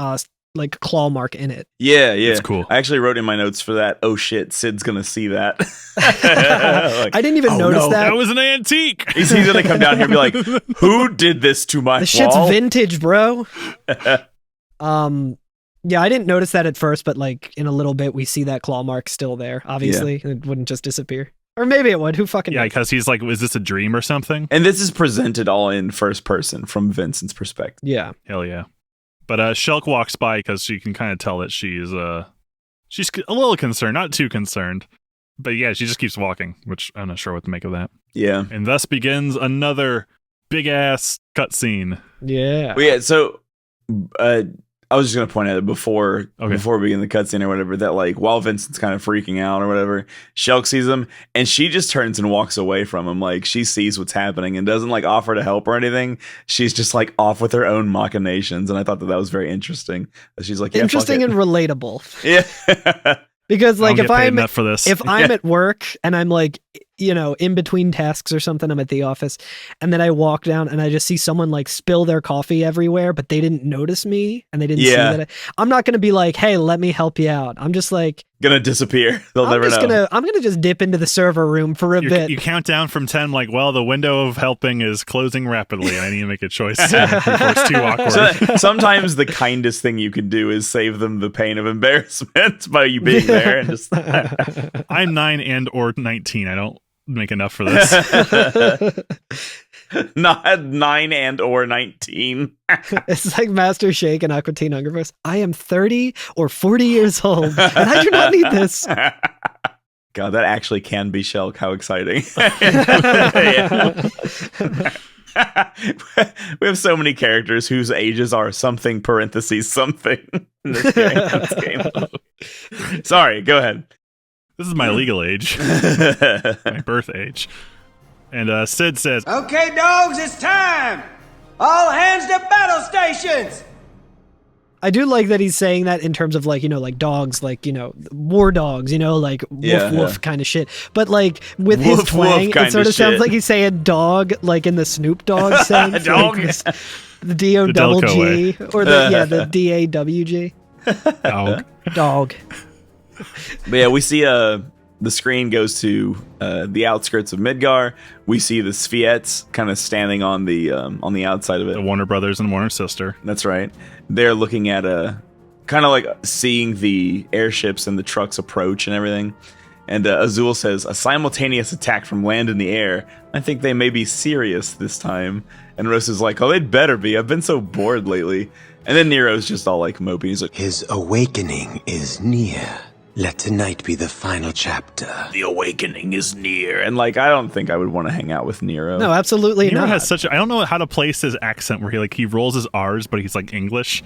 like claw mark in it. Yeah. It's cool. I actually wrote in my notes for that, oh shit, Sid's gonna see that. Like, I didn't even notice that. That was an antique. He's gonna come down here and be like, who did this to my wall? The shit's vintage, bro. Yeah, I didn't notice that at first, but like in a little bit we see that claw mark still there. Obviously, it wouldn't just disappear. Or maybe it would. Who fucking knows? because he's like, is this a dream or something? And this is presented all in first person from Vincent's perspective. Yeah. Hell yeah. But Shulk walks by because she can kind of tell that she's a little concerned, not too concerned. But yeah, she just keeps walking, which I'm not sure what to make of that. Yeah. And thus begins another big ass cutscene. Yeah. Well, yeah, so I was just going to point out that before we begin the cutscene or whatever, that like while Vincent's kind of freaking out or whatever, Shulk sees him and she just turns and walks away from him. Like she sees what's happening and doesn't like offer to help or anything. She's just like off with her own machinations. And I thought that was very interesting. She's like, yeah, interesting and relatable. Yeah. Because like if I'm at work and I'm like, in between tasks or something, I'm at the office and then I walk down and I just see someone like spill their coffee everywhere, but they didn't notice me and they didn't see that. I'm not going to be like, hey, let me help you out. I'm just like, gonna disappear. They'll never know. I'm gonna just dip into the server room for a bit. You count down from 10, like, well, the window of helping is closing rapidly. I need to make a choice before it's too awkward. So, sometimes the kindest thing you can do is save them the pain of embarrassment by you being there and just. I'm 9 and or 19. I don't make enough for this. Not 9 and or 19. It's like Master Shake and Aqua Teen Hunger Force. I am 30 or 40 years old, and I do not need this. God, that actually can be Shulk. How exciting. We have so many characters whose ages are something parentheses something in this game. Sorry, go ahead. This is my legal age. My birth age. And Sid says, Okay, dogs, it's time! All hands to battle stations! I do like that he's saying that in terms of like, like dogs, like, war dogs, like woof woof kind of shit. But like with his Woof, twang, woof it sort of sounds shit. like he's saying dog, like in the Snoop Dogg sense. Dog. Like the D-O-double-G or the D-A-W-G. Dog. But yeah, we see the screen goes to the outskirts of Midgar. We see the Spheats kind of standing on the outside of it. the Warner Brothers and Warner Sister. That's right. They're looking at kind of like seeing the airships and the trucks approach and everything. And Azul says, a simultaneous attack from land in the air. I think they may be serious this time. And Rose is like, oh, they'd better be. I've been so bored lately. And then Nero's just all like moping. He's like, His awakening is near. Let tonight be the final chapter. the awakening is near. And like, I don't think I would want to hang out with Nero. No, absolutely Nero not. has such I don't know how to place his accent where he rolls his R's, but he's like English.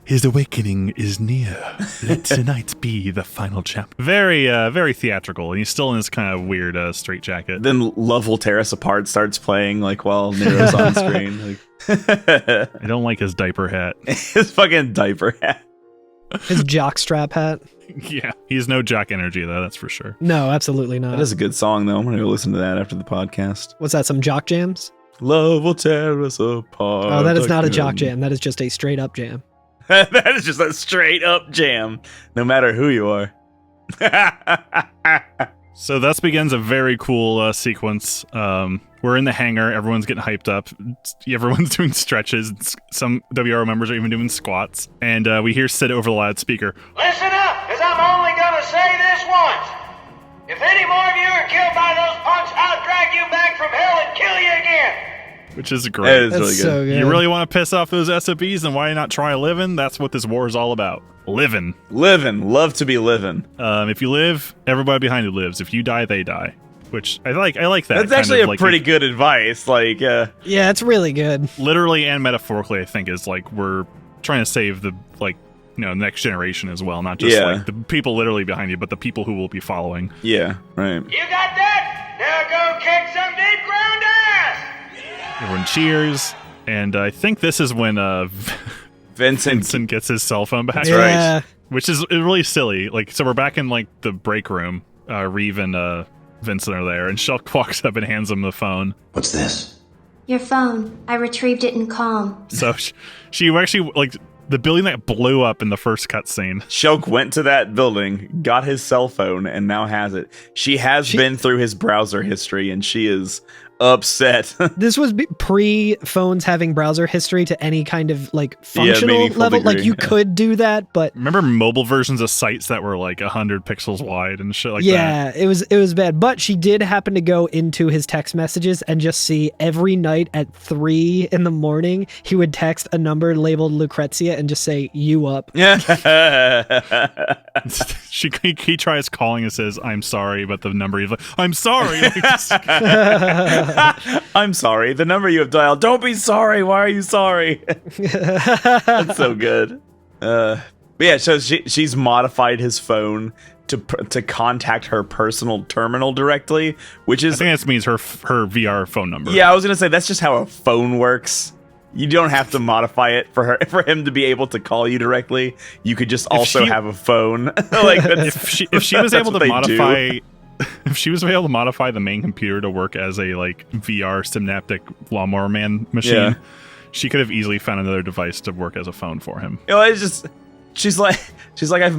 His awakening is near. Let tonight be the final chapter. Very, very theatrical. And he's still in this kind of weird straitjacket. Then Love Will Tear Us Apart starts playing like while Nero's on screen. Like, I don't like his diaper hat. his fucking diaper hat. His jockstrap hat. Yeah, he's no jock energy though, that's for sure. No, absolutely not. That is a good song though. I'm gonna go listen to that after the podcast. What's that, some jock jams? Love will tear us apart. Oh, that is not a again. jock jam. That is just a straight up jam. That is just a straight up jam, no matter who you are. So thus begins a very cool sequence. We're in the hangar. Everyone's getting hyped up. Everyone's doing stretches. Some WRO members are even doing squats. And we hear Sid over the loudspeaker. Listen up, because I'm only going to say this once. If any more of you are killed by those punks, I'll drag you back from hell and kill you again. Which is great. That is That's really good. so good. You really want to piss off those SOBs, then why not try living? That's what this war is all about. Living. Living, love to be living. If you live, everybody behind you lives. If you die, they die. Which I like that. That's kind actually of a like pretty good advice. Like, Yeah, it's really good. literally and metaphorically, I think is like we're trying to save the next generation as well, not just Yeah. like the people literally behind you, but the people who will be following. yeah, right. You got that? Now go kick some deep ground ass! Everyone cheers, and I think this is when Vincent. Vincent gets his cell phone back, Yeah. which is really silly. Like, so we're back in like the break room. Reeve and Vincent are there, and Shulk walks up and hands him the phone. What's this? Your phone. I retrieved it in calm. So she actually like the building that blew up in the first cutscene. Shulk went to that building, got his cell phone, and now has it. She has been through his browser history, and she is upset. This was pre-phones having browser history to any kind of like functional meaningful level. degree, Like you yeah. could do that, but Remember mobile versions of sites that were like 100 pixels wide and shit like that? yeah, it was bad. But she did happen to go into his text messages and just see every night at 3 a.m. he would text a number labeled Lucrezia and just say "you up." He tries calling and says, "I'm sorry," but the number he's like, "I'm sorry." I'm sorry. The number you have dialed. Don't be sorry. Why are you sorry? That's so good. But yeah, so she's modified his phone to contact her personal terminal directly, which I is think that means her VR phone number. yeah. I was gonna say that's just how a phone works. You don't have to modify it for him to be able to call you directly. You could just also have a phone. Like if she was able to what they modify. do. If she was able to modify the main computer to work as a like VR synaptic lawnmower man machine, Yeah. she could have easily found another device to work as a phone for him. You know, it's just she's like She's like, I've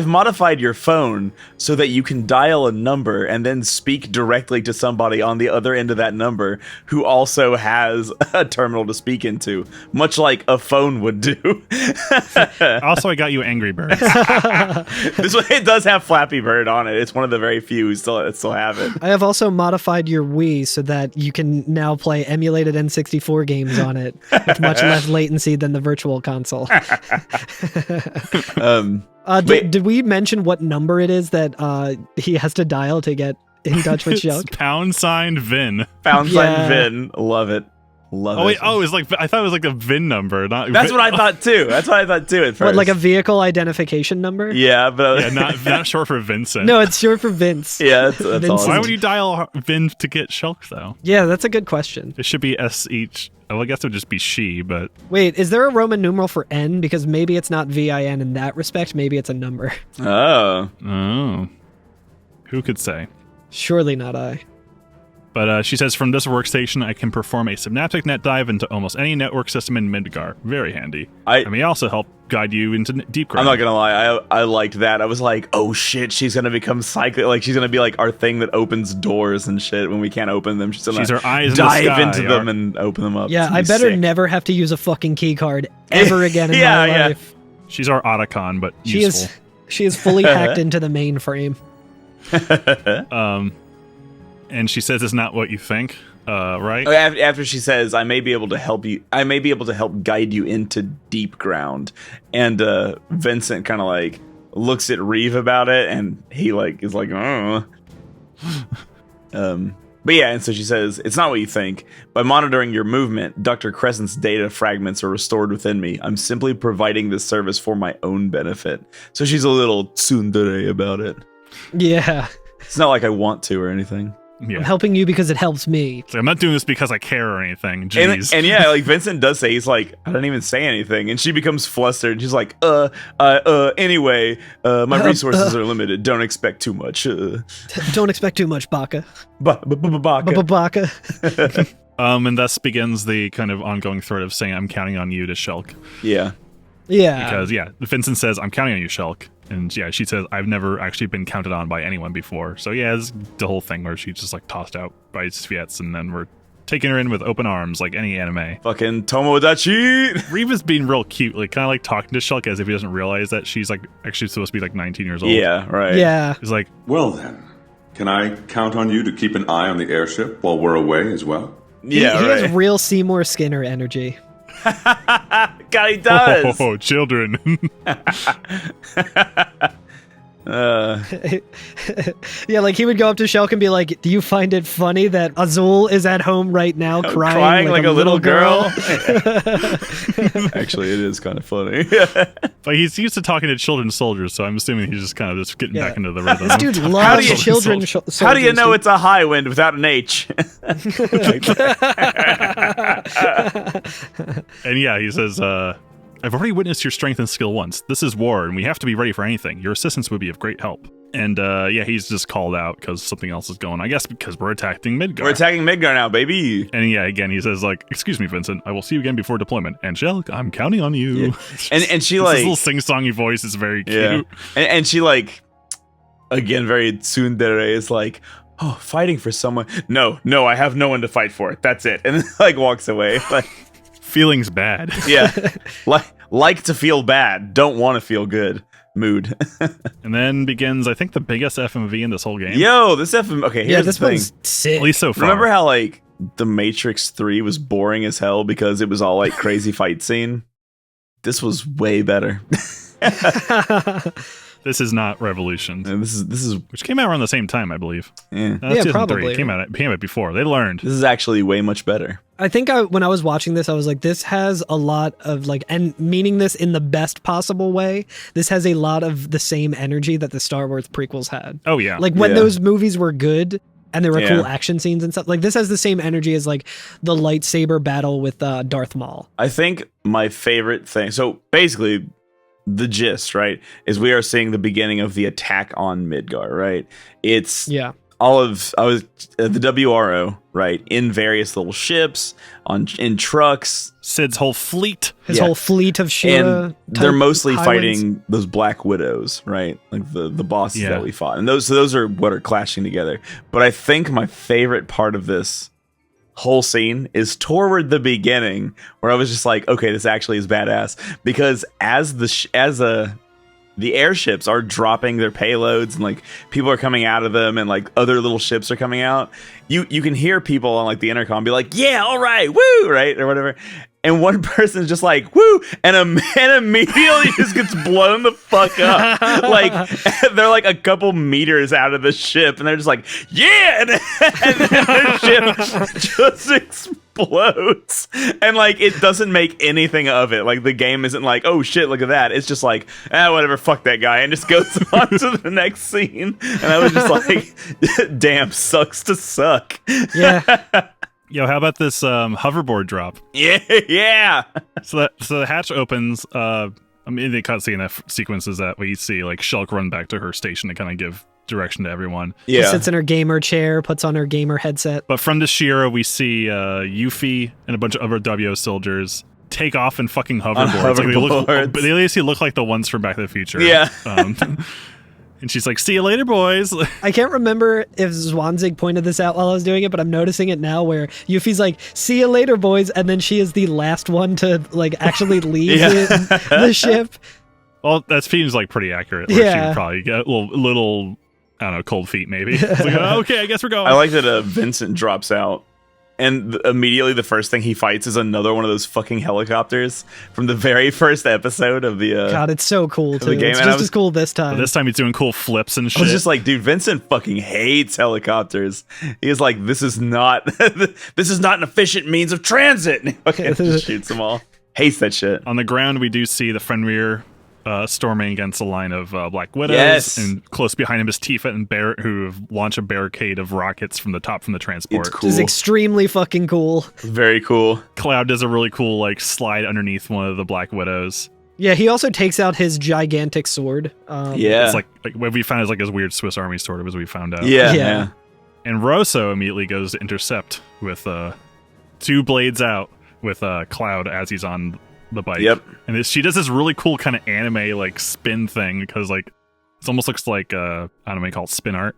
modified your phone so that you can dial a number and then speak directly to somebody on the other end of that number who also has a terminal to speak into, much like a phone would do. Also, I got you Angry Birds. This one, it does have Flappy Bird on it. It's one of the very few who still have it. I have also modified your Wii so that you can now play emulated N64 games on it with much less latency than the Virtual Console. Did we mention what number it is that he has to dial to get in touch with Shulk? #VIN. #VIN. Love it. Love it. Wait. Oh, it's like I thought it was like a VIN number. That's what I thought too. That's what I thought too at first. What, like a vehicle identification number? Yeah, but yeah, not short for Vincent. No, it's short for Vince. Yeah, that's all. Why would you dial VIN to get Shulk though? Yeah, that's a good question. It should be S each. Well, I guess it would just be she, but... Wait, is there a Roman numeral for N? Because maybe it's not VIN in that respect. Maybe it's a number. Oh. Who could say? Surely not I. But she says, from this workstation, I can perform a synaptic net dive into almost any network system in Midgar. Very handy. I may also help guide you into deep ground. I'm not gonna lie, I liked that. I was like, oh shit, she's gonna become psychic. Like, she's gonna be like our thing that opens doors and shit when we can't open them. She's her eyes dive in the sky, into them and open them up. Yeah, I better never have to use a fucking key card ever again in my life. She's our Otacon, but useful. She is fully hacked into the mainframe. And she says it's not what you think, right? After she says, I may be able to help you. I may be able to help guide you into deep ground. And Vincent kind of like looks at Reeve about it, and he like is like, oh. But yeah, and so she says, it's not what you think. By monitoring your movement, Dr. Crescent's data fragments are restored within me. I'm simply providing this service for my own benefit. So she's a little tsundere about it. Yeah. It's not like I want to or anything. Yeah. I'm helping you because it helps me. I'm not doing this because I care or anything. Jeez. And yeah, like Vincent does say, he's like, I don't even say anything. And she becomes flustered. And she's like, anyway, my resources are limited. Don't expect too much. Don't expect too much, Baka. Baka. And thus begins the kind of ongoing thread of saying, I'm counting on you to Shulk. Yeah. Yeah. Because, Vincent says, I'm counting on you, Shulk. And yeah, she says, I've never actually been counted on by anyone before. So yeah, it's the whole thing where she's just like tossed out by Sviets, and then we're taking her in with open arms like any anime. Fucking Tomodachi! Reeve is being real cute, like kind of like talking to Shulk as if he doesn't realize that she's like actually supposed to be like 19 years old. Yeah, right. Yeah. He's like, well then, can I count on you to keep an eye on the airship while we're away as well? He has real Seymour Skinner energy. God, he does. Oh, children. Yeah, like he would go up to Shulk and be like, do you find it funny that Azul is at home right now crying like a little girl? Actually, it is kind of funny. But he's used to talking to children soldiers, so I'm assuming he's just kind of just getting back into the rhythm. This dude loves children soldiers. How do you know it's a high wind without an H? And yeah, he says, I've already witnessed your strength and skill once. This is war, and we have to be ready for anything. Your assistance would be of great help. And yeah, he's just called out because something else is going. I guess because we're attacking Midgar. We're attacking Midgar now, baby. And yeah, again, he says like, "Excuse me, Vincent. I will see you again before deployment." And Shulk, I'm counting on you. Yeah. And she this like little sing-songy voice is very cute. Yeah. And she like, again, very tsundere is like, oh, fighting for someone. No, I have no one to fight for. That's it. And then like walks away. Like, feelings bad. Yeah. Like to feel bad. Don't want to feel good. Mood. And then begins, I think, the biggest FMV in this whole game. Yo, this FMV. Okay, here's this the thing. one's sick. At least so far. Remember how like The Matrix 3 was boring as hell because it was all like crazy fight scene? This was way better. This is not Revolution. And this is which came out around the same time, I believe. Yeah, 2003. probably. It came out before. They learned. This is actually way much better. I think when I was watching this, I was like, this has a lot of like, and meaning this in the best possible way, this has a lot of the same energy that the Star Wars prequels had. Oh, yeah. Like when those movies were good and there were cool action scenes and stuff, like this has the same energy as like the lightsaber battle with Darth Maul. I think my favorite thing, so basically the gist, right, is we are seeing the beginning of the attack on Midgar, right? It's I was the WRO, right, in various little ships, in trucks. Sid's whole fleet. His whole fleet of Shira. And they're mostly highways. fighting those Black Widows, right? Like the bosses that we fought. And those are what are clashing together. But I think my favorite part of this whole scene is toward the beginning, where I was just like, okay, this actually is badass. Because as the airships are dropping their payloads and like people are coming out of them and like other little ships are coming out, you can hear people on like the intercom be like, yeah, all right, woo, right, or whatever. And one person's just like, woo, and a man immediately just gets blown the fuck up. Like, they're like a couple meters out of the ship, and they're just like, yeah, and then their ship just explodes. And like, it doesn't make anything of it. Like, the game isn't like, oh shit, look at that. It's just like, whatever, fuck that guy, and just goes on to the next scene. And I was just like, damn, sucks to suck. Yeah. Yo, how about this hoverboard drop? Yeah. So the hatch opens. I mean, the cutscene sequences that we see like Shulk run back to her station to kind of give direction to everyone. Yeah. She sits in her gamer chair, puts on her gamer headset. But from the Shira, we see Yuffie and a bunch of other WO soldiers take off in fucking hoverboards. Like they basically look like the ones from Back to the Future. Yeah. And she's like, see you later, boys. I can't remember if Zwanzig pointed this out while I was doing it, but I'm noticing it now where Yuffie's like, see you later, boys. And then she is the last one to like actually leave the ship. Well, that seems like pretty accurate. She would probably get a little, I don't know, cold feet maybe. It's like, okay, I guess we're going. I like that Vincent drops out. And immediately the first thing he fights is another one of those fucking helicopters from the very first episode of the God, it's so cool too. The game. It's just as cool this time. But this time he's doing cool flips and shit. I was just like, dude, Vincent fucking hates helicopters. He's like, this is not an efficient means of transit. And he fucking just shoots them all. Hates that shit. On the ground, we do see the Fenrir storming against a line of Black Widows. Yes. And close behind him is Tifa and Barrett, who launch a barricade of rockets from the transport. It's cool. Which is extremely fucking cool. Very cool. Cloud does a really cool like slide underneath one of the Black Widows. Yeah, he also takes out his gigantic sword. It's like what we found is like his weird Swiss Army sword, as we found out. Yeah. And Rosso immediately goes to intercept with 2 blades out with Cloud as he's on the bike. Yep. And she does this really cool kind of anime like spin thing because like it almost looks like I don't know, call it spin art.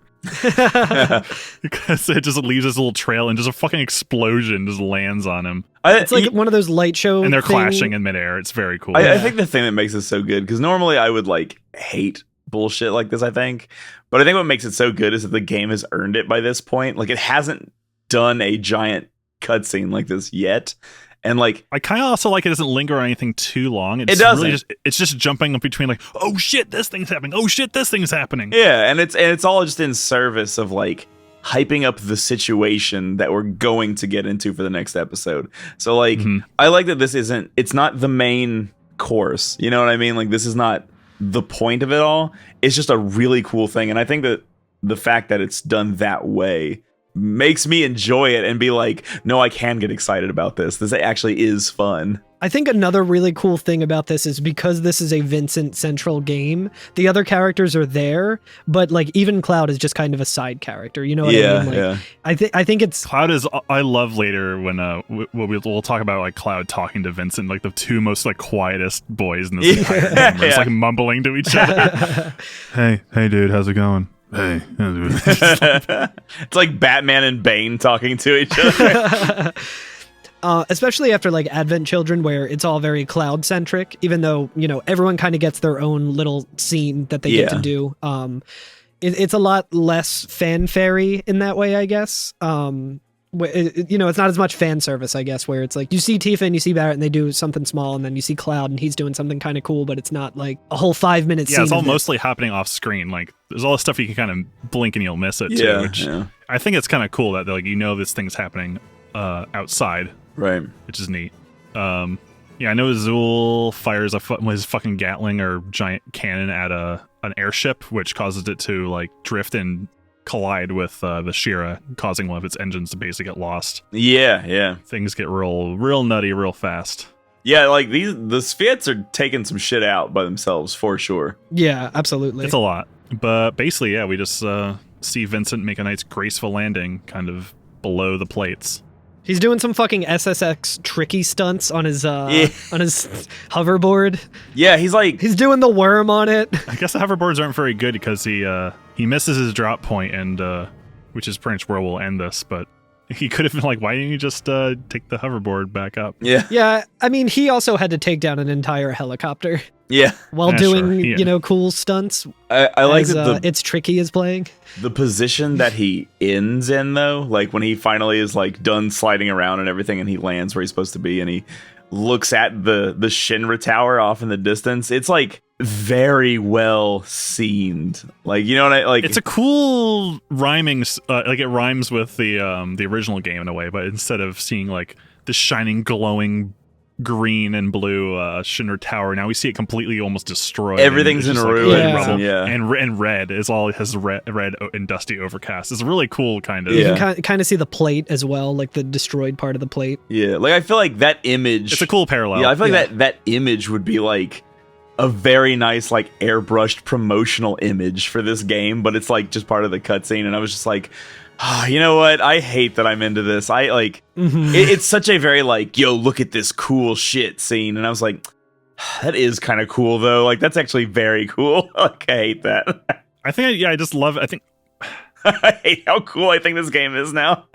Because it just leaves this little trail and just a fucking explosion just lands on him. It's like one of those light show and they're clashing in midair. It's very cool. I think the thing that makes it so good, because normally I would like hate bullshit like this, I think, but I think what makes it so good is that the game has earned it by this point. Like, it hasn't done a giant cutscene like this yet. And like, I kind of also like it doesn't linger on anything too long. It doesn't. Really it's just jumping up between like, oh shit, this thing's happening. Oh shit, this thing's happening. Yeah, and it's all just in service of like hyping up the situation that we're going to get into for the next episode. So like, I like that it's not the main course. You know what I mean? Like, this is not the point of it all. It's just a really cool thing, and I think that the fact that it's done that way makes me enjoy it and be like, no, I can get excited about this. This actually is fun. I think another really cool thing about this is because this is a Vincent central game, the other characters are there, but like even Cloud is just kind of a side character. You know what I mean? Like, I think it's Cloud is. I love later when we'll talk about like Cloud talking to Vincent, like the 2 most like quietest boys in this entire game. Just like mumbling to each other. hey dude, how's it going? Hey. It's like Batman and Bane talking to each other. Especially after like Advent Children, where it's all very Cloud centric, even though, you know, everyone kind of gets their own little scene that they get to do. It's a lot less fanfare-y in that way, I guess. You know, it's not as much fan service, I guess, where it's like you see Tifa and you see Barrett and they do something small, and then you see Cloud and he's doing something kind of cool, but it's not like a whole 5-minute scene. Yeah, it's all mostly happening off screen. Like, there's all this stuff you can kind of blink and you'll miss it too. Which I think it's kind of cool that like, you know, this thing's happening outside, right? Which is neat. Yeah, I know Azul fires his fucking Gatling or giant cannon at an airship, which causes it to like drift and collide with the Shira, causing one of its engines to basically get lost. Yeah. Things get real nutty real fast. Yeah, like the Sviets are taking some shit out by themselves for sure. Yeah, absolutely. It's a lot. But basically, yeah, we just see Vincent make a nice graceful landing kind of below the plates. He's doing some fucking SSX tricky stunts on his on his hoverboard. Yeah, he's doing the worm on it. I guess the hoverboards aren't very good because he misses his drop point, and which is pretty much where we'll end this. But he could have been like, "Why didn't you just take the hoverboard back up?" Yeah, yeah. I mean, he also had to take down an entire helicopter. Yeah, while doing cool stunts. I like that It's Tricky is playing. The position that he ends in, though, like when he finally is like done sliding around and everything, and he lands where he's supposed to be, and he looks at the Shinra Tower off in the distance. It's like very well scened. Like, you know what I like? It's a cool rhyming, like it rhymes with the original game in a way, but instead of seeing like the shining, glowing green and blue Shinra Tower, now we see it completely almost destroyed. Everything's in ruins. Yeah. And red is all it has, red and dusty overcast. It's really cool, kind of. You can kind of see the plate as well, like the destroyed part of the plate. Yeah, like I feel like that image. It's a cool parallel. Yeah, I feel like that image would be like a very nice, like airbrushed promotional image for this game, but it's like just part of the cutscene, and I was just like, you know what? I hate that I'm into this. I like it's such a very like, yo, look at this cool shit scene, and I was like, that is kind of cool though. Like that's actually very cool. Like I hate that. I just love it. I think I hate how cool I think this game is now.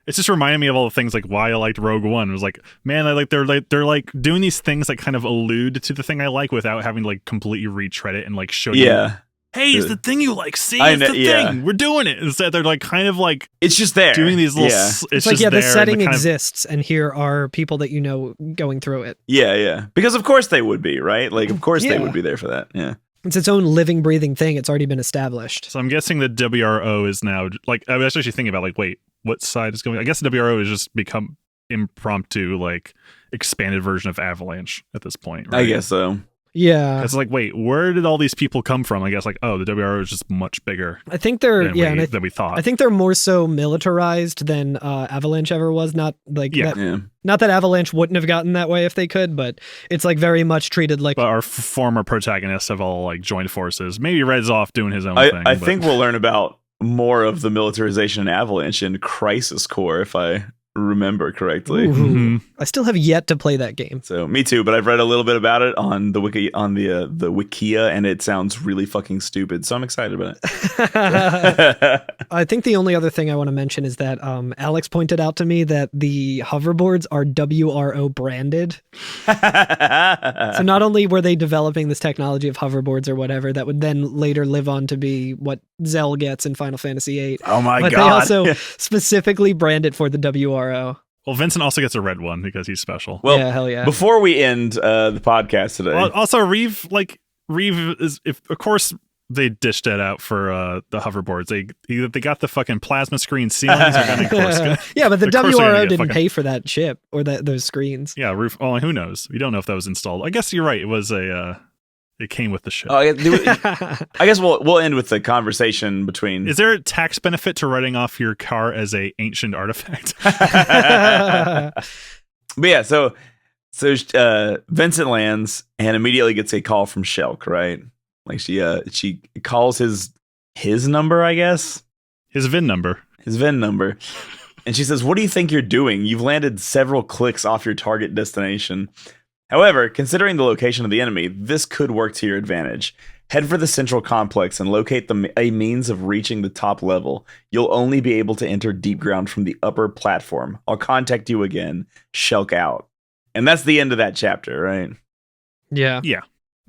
It's just reminding me of all the things like why I liked Rogue One. It was like, man, they're like doing these things that kind of allude to the thing I like without having to like completely retread it and like show you. Hey, it's the thing you like. See, it's the thing. We're doing it. Instead, they're like kind of like it's just there doing these little. It's like the setting exists, and here are people that you know going through it. Yeah. Because of course they would be, right? Like of course they would be there for that. Yeah. It's its own living, breathing thing. It's already been established. So I'm guessing the WRO is now like I was actually thinking about like, wait, what side is going? I guess the WRO has just become impromptu, like expanded version of Avalanche at this point. Right? I guess so. Yeah. It's like, wait, where did all these people come from? I guess like, oh, the WRO is just much bigger. I think they're than we thought. I think they're more so militarized than Avalanche ever was. Not like not that Avalanche wouldn't have gotten that way if they could, but it's like very much treated like. But our former protagonists have all like joined forces. Maybe Red's off doing his own thing. I think we'll learn about more of the militarization in Avalanche in Crisis Core, if I remember correctly. I still have yet to play that game. So me too, but I've read a little bit about it on the wiki, on the Wikia, and it sounds really fucking stupid. So I'm excited about it. I think the only other thing I want to mention is that Alex pointed out to me that the hoverboards are WRO branded. So not only were they developing this technology of hoverboards or whatever that would then later live on to be what Zell gets in Final Fantasy VIII. Oh my god! But they also specifically brand it for the WRO. Well, Vincent also gets a red one because he's special. Well, yeah, hell yeah. Before we end the podcast today, also Reeve is, if of course they dished that out for the hoverboards. They got the fucking plasma screen ceilings. Yeah, but the WRO didn't pay for that chip or those screens. Yeah, well, who knows? We don't know if that was installed. I guess you're right. It was it came with the ship. I guess we'll end with the conversation between. Is there a tax benefit to writing off your car as a ancient artifact? But yeah, so Vincent lands and immediately gets a call from Shelk, right? Like she calls his number, I guess. His VIN number. And she says, "What do you think you're doing? You've landed several clicks off your target destination. However, considering the location of the enemy, this could work to your advantage. Head for the central complex and locate a means of reaching the top level. You'll only be able to enter deep ground from the upper platform. I'll contact you again. Shelk out." And that's the end of that chapter, right? Yeah. Yeah.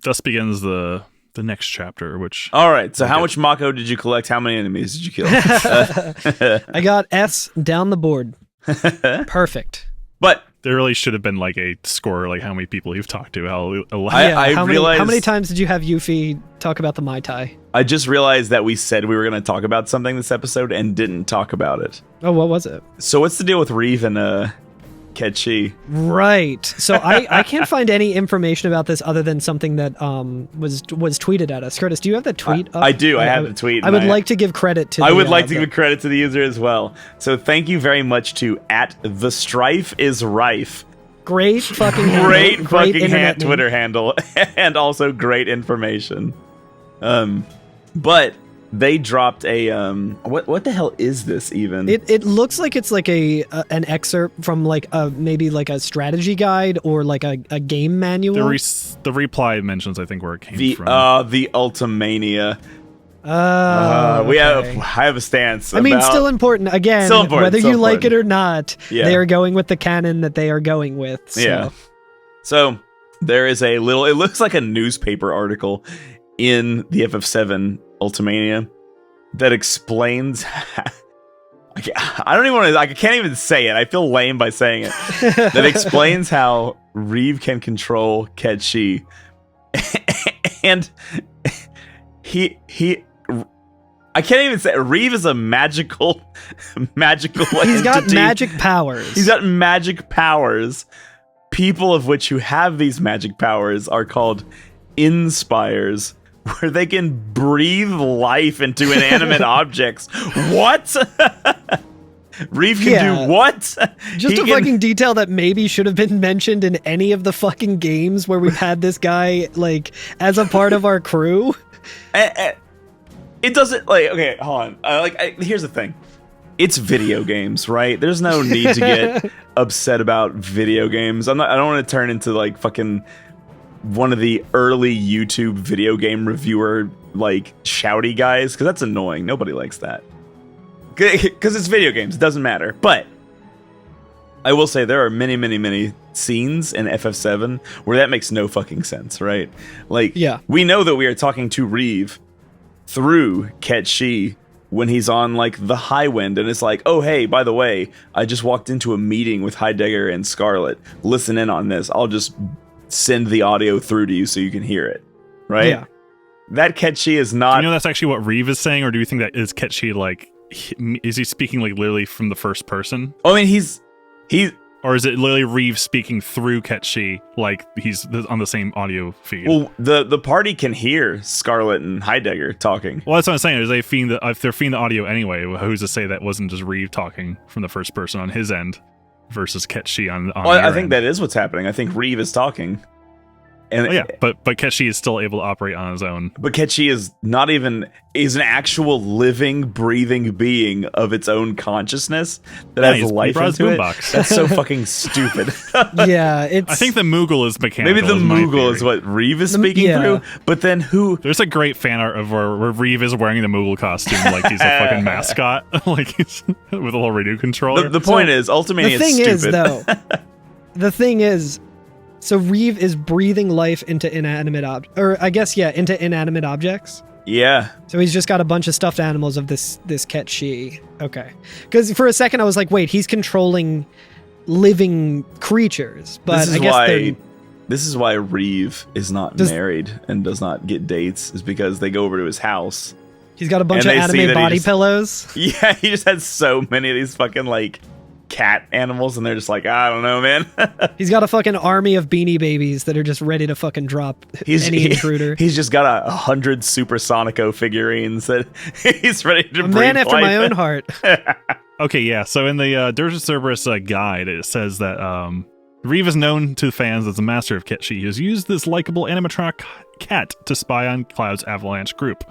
Thus begins the next chapter, which... All right, so how much Mako did you collect? How many enemies did you kill? I got S down the board. Perfect. But... there really should have been like a score, like how many people you've talked to. How many times did you have Yuffie talk about the Mai Tai? I just realized that we said we were going to talk about something this episode and didn't talk about it. Oh, what was it? So what's the deal with Reeve and Ketchi? Right. So I can't find any information about this other than something that was tweeted at us. Curtis, do you have that tweet up? I do. I have the tweet. I would like to give credit to. I would like to give credit to the user as well. So thank you very much to @thestrifeisrife. Great fucking Twitter handle, and also great information. But they dropped a what the hell is this even? It looks like it's like an excerpt from like maybe like a strategy guide or like a game manual. The reply mentions, I think, where it came from. The Ultimania. Okay. I have a stance. I mean, still important. Again, whether you like it or not, they are going with the canon that they are going with. So. Yeah. So there is a little. It looks like a newspaper article in the FF7 Ultimania that explains. I don't even want to. I can't even say it. I feel lame by saying it. That explains how Reeve can control Ketchi, and he. I can't even say Reeve is a magical He's got magic powers. He's got magic powers. People of which who have these magic powers are called inspires, where they can breathe life into inanimate objects. What? Reeve can do what? Just a fucking detail that maybe should have been mentioned in any of the fucking games where we've had this guy like as a part of our crew. It doesn't okay. Hold on. Here's the thing. It's video games, right? There's no need to get upset about video games. I don't want to turn into like fucking one of the early YouTube video game reviewer like shouty guys, because that's annoying. Nobody likes that. Because it's video games. It doesn't matter. But I will say there are many, many, many scenes in FF7 where that makes no fucking sense, right? Like, we know that we are talking to Reeve through Ketchi when he's on like the high wind, and it's like, oh hey, by the way, I just walked into a meeting with Heidegger and Scarlet. Listen in on this. I'll just send the audio through to you so you can hear it. Right? Yeah. That Ketchi is not. Do you know that's actually what Reeve is saying, or do you think that is Ketchi like? Is he speaking like literally from the first person? I mean, he's. Or is it literally Reeve speaking through Ketchi, like he's on the same audio feed? Well, the party can hear Scarlet and Heidegger talking. Well, that's what I'm saying. If they're feeding the audio anyway, who's to say that wasn't just Reeve talking from the first person on his end versus Ketchi on well, I think that is what's happening. I think Reeve is talking. And but Ketchi is still able to operate on his own. But Ketchi is not even is an actual living, breathing being of its own consciousness that has life into it. That's so fucking stupid. Yeah, it's. I think the Moogle is mechanical. Maybe the Moogle is what Reeve is speaking through. But then who? There's a great fan art of where Reeve is wearing the Moogle costume like he's a fucking mascot, like he's with a little radio controller. The point is, Ultimania is stupid. The thing is. So Reeve is breathing life into inanimate into inanimate objects. Yeah. So he's just got a bunch of stuffed animals of this Ketchi. Okay. Because for a second I was like, wait, he's controlling living creatures. But this is why Reeve is not married and does not get dates, is because they go over to his house. He's got a bunch of anime body pillows. Yeah, he just has so many of these fucking like cat animals, and they're just like, I don't know, man. He's got a fucking army of Beanie Babies that are just ready to fucking drop any intruder. He's just got 100 Supersonico figurines that he's ready to breathe man after my own heart. Okay, yeah. So in the Dirge of Cerberus guide, it says that Reeve is known to fans as the master of Ketchi. He has used this likable animatronic cat to spy on Cloud's Avalanche group.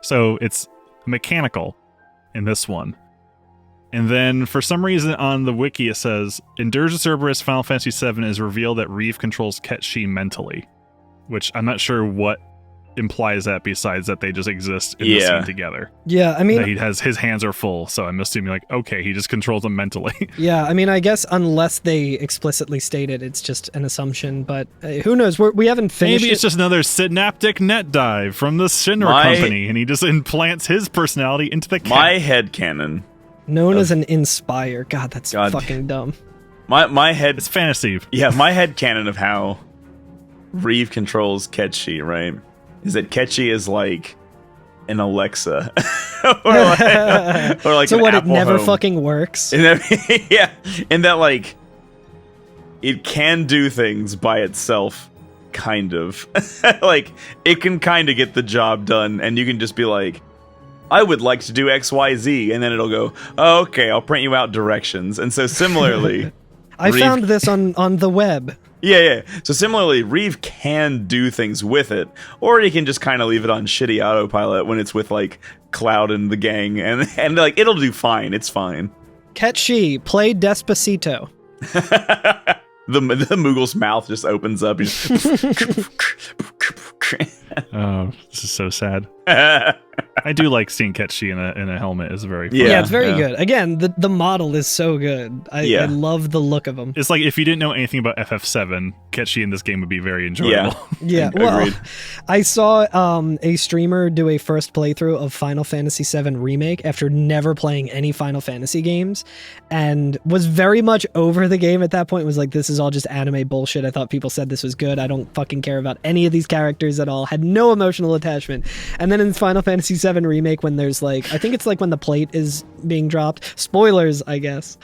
So it's mechanical in this one. And then, for some reason, on the wiki, it says, in Dirge of Cerberus, Final Fantasy VII is revealed that Reeve controls Ketchi mentally, which I'm not sure what implies that besides that they just exist in the scene together. Yeah, I mean... That his hands are full, so I'm assuming, like, okay, he just controls them mentally. Yeah, I mean, I guess unless they explicitly state it, it's just an assumption, but who knows? We haven't finished Maybe it's just another synaptic net dive from the Shinra company, and he just implants his personality into the cat. My headcanon... Known as an inspire. God, that's fucking dumb. My head... It's fantasy. Yeah, my headcanon of how Reeve controls Ketchi, right, is that Ketchi is like an Alexa. or like so an what, Apple it never Home. Fucking works? And that, yeah, and that like it can do things by itself, kind of. Like, it can kind of get the job done, and you can just be like, I would like to do XYZ, and then it'll go, oh, okay, I'll print you out directions. And so similarly... I found this on the web. Yeah. So similarly, Reeve can do things with it, or he can just kind of leave it on shitty autopilot when it's with like Cloud and the gang, and like it'll do fine. It's fine. Ketchi, play Despacito. The Moogle's mouth just opens up. Oh, this is so sad. I do like seeing Ketchi in a helmet. It's very fun. Yeah, it's very good. Again, the model is so good. I love the look of him. It's like if you didn't know anything about FF7, Ketchi in this game would be very enjoyable. Yeah. Well, I saw a streamer do a first playthrough of Final Fantasy VII Remake after never playing any Final Fantasy games, and was very much over the game at that point. Was like, this is all just anime bullshit. I thought people said this was good. I don't fucking care about any of these characters at all. Had no emotional attachment. And then in Final Fantasy VII Remake, when there's like, I think it's like when the plate is being dropped. Spoilers, I guess.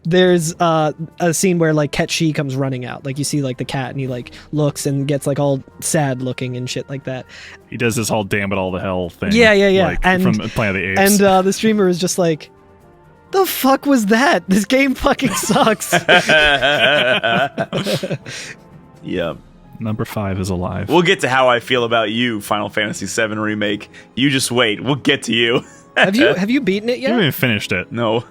There's a scene where like Ketchi comes running out. Like you see like the cat, and he like looks and gets like all sad looking and shit like that. He does this whole damn it all to hell thing. Yeah. Like, and from Planet of the Apes. And the streamer is just like, the fuck was that? This game fucking sucks. Yep. Number 5 is alive. We'll get to how I feel about you, Final Fantasy VII Remake. You just wait. We'll get to you. Have you beaten it yet? You haven't even finished it. No.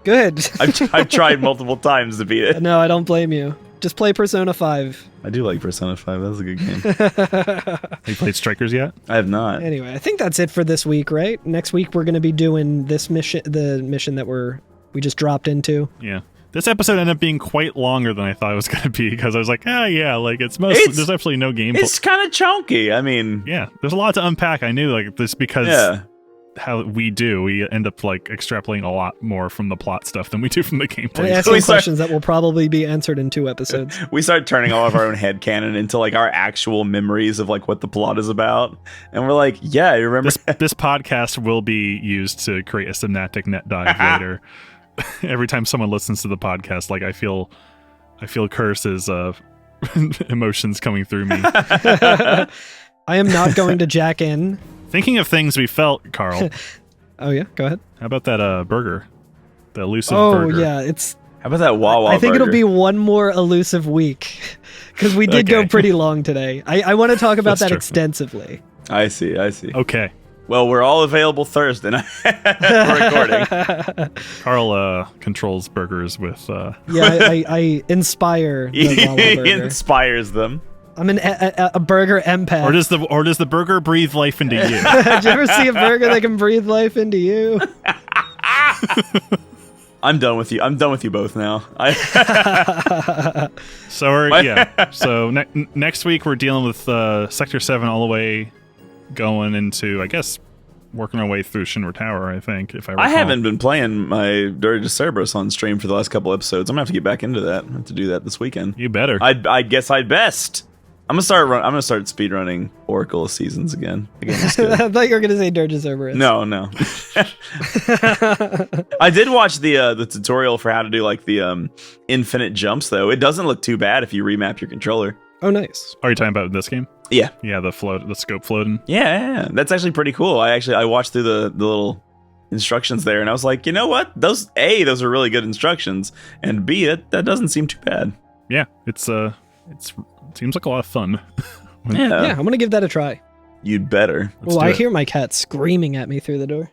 Good. I've tried multiple times to beat it. No, I don't blame you. Just play Persona 5. I do like Persona 5. That was a good game. Have you played Strikers yet? I have not. Anyway, I think that's it for this week, right? Next week we're going to be doing this mission, the mission that we just dropped into. Yeah. This episode ended up being quite longer than I thought it was going to be, because I was like, like it's mostly there's absolutely no gameplay. It's kind of chunky. I mean, yeah, there's a lot to unpack. I knew like this because how we end up like extrapolating a lot more from the plot stuff than we do from the gameplay. I asked some questions that will probably be answered in 2 episodes. We start turning all of our own headcanon into like our actual memories of like what the plot is about, and we're like, yeah, you remember this podcast will be used to create a synaptic net dive later. Every time someone listens to the podcast, like I feel curses of emotions coming through me. I am not going to jack in. Thinking of things we felt, Carl. Oh yeah, go ahead. How about that burger? The elusive burger. Oh yeah, it's. How about that Wawa I think burger? it'll be one more elusive week because we did go pretty long today. I want to talk about that extensively. I see. Okay. Well, we're all available Thursday night for recording. Carl controls burgers with... I inspire the Wawa burger. He inspires them. I'm a burger empath. Or does the burger breathe life into you? Did you ever see a burger that can breathe life into you? I'm done with you. I'm done with you both now. So next week we're dealing with Sector 7 all the way going into, I guess, working our way through Shinra Tower, I think, if I recall. I haven't been playing my Dirge of Cerberus on stream for the last couple episodes. I'm gonna have to get back into that. I have to do that this weekend. You better. I guess I'd best. I'm gonna start speedrunning Oracle Seasons again. I thought you were gonna say Dirge of Cerberus. No. I did watch the tutorial for how to do like the infinite jumps though. It doesn't look too bad if you remap your controller. Oh, nice. Are you talking about this game? Yeah. Yeah, the scope floating. Yeah. That's actually pretty cool. I watched through the little instructions there, and I was like, you know what? Those are really good instructions, and B, that doesn't seem too bad. Yeah, it seems like a lot of fun. Yeah, I'm gonna give that a try. You'd better. I hear my cat screaming at me through the door.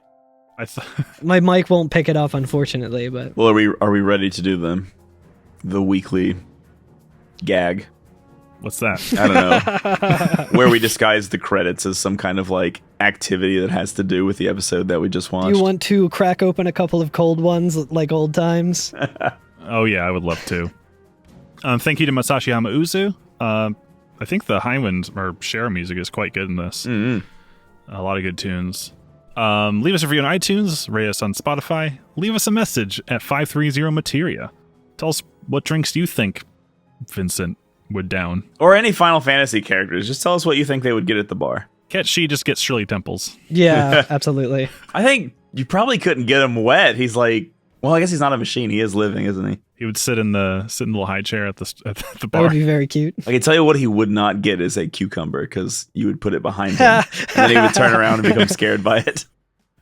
My mic won't pick it up, unfortunately, but... Well, are we ready to do the weekly gag? What's that? I don't know. Where we disguise the credits as some kind of like activity that has to do with the episode that we just watched. Do you want to crack open a couple of cold ones like old times? Oh yeah, I would love to. Thank you to Masashi Hamauzu. I think the Highwind or Share music is quite good in this. Mm-hmm. A lot of good tunes. Leave us a review on iTunes, rate us on Spotify, leave us a message at 530 Materia. Tell us what drinks you think Vincent would down. Or any Final Fantasy characters. Just tell us what you think they would get at the bar. Ketchi just gets Shirley Temples. Yeah, absolutely. I think you probably couldn't get him wet. He's like, well, I guess he's not a machine. He is living, isn't he? He would sit in the little high chair at the bar. That would be very cute. I can tell you what he would not get is a cucumber, because you would put it behind him, and then he would turn around and become scared by it.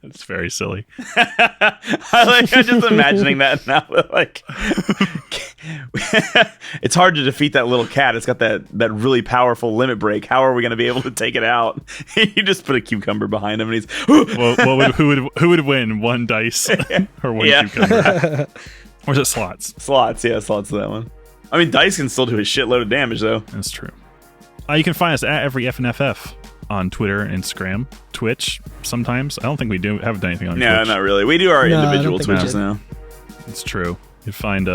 It's very silly. I'm just imagining that now. Like, it's hard to defeat that little cat. It's got that really powerful limit break. How are we going to be able to take it out? You just put a cucumber behind him, and he's. Who would win? One dice or one cucumber? Or is it slots? Slots, yeah, slots to that one. I mean, dice can still do a shitload of damage, though. That's true. You can find us at every FNFF on Twitter, Instagram, Twitch. Sometimes I don't think we haven't done anything on Twitch. No, not really. We do our individual Twitches now. It's true. You find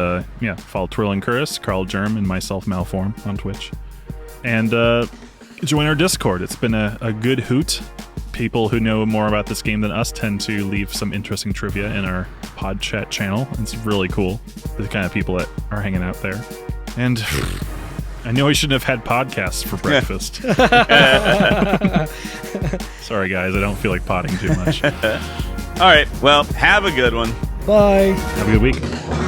follow Twirling Curtis, Carl Germ, and myself Malform on Twitch, and join our Discord. It's been a good hoot. People who know more about this game than us tend to leave some interesting trivia in our pod chat channel. It's really cool, the kind of people that are hanging out there. And I know I shouldn't have had podcasts for breakfast. Sorry, guys. I don't feel like potting too much. All right. Well, have a good one. Bye. Have a good week.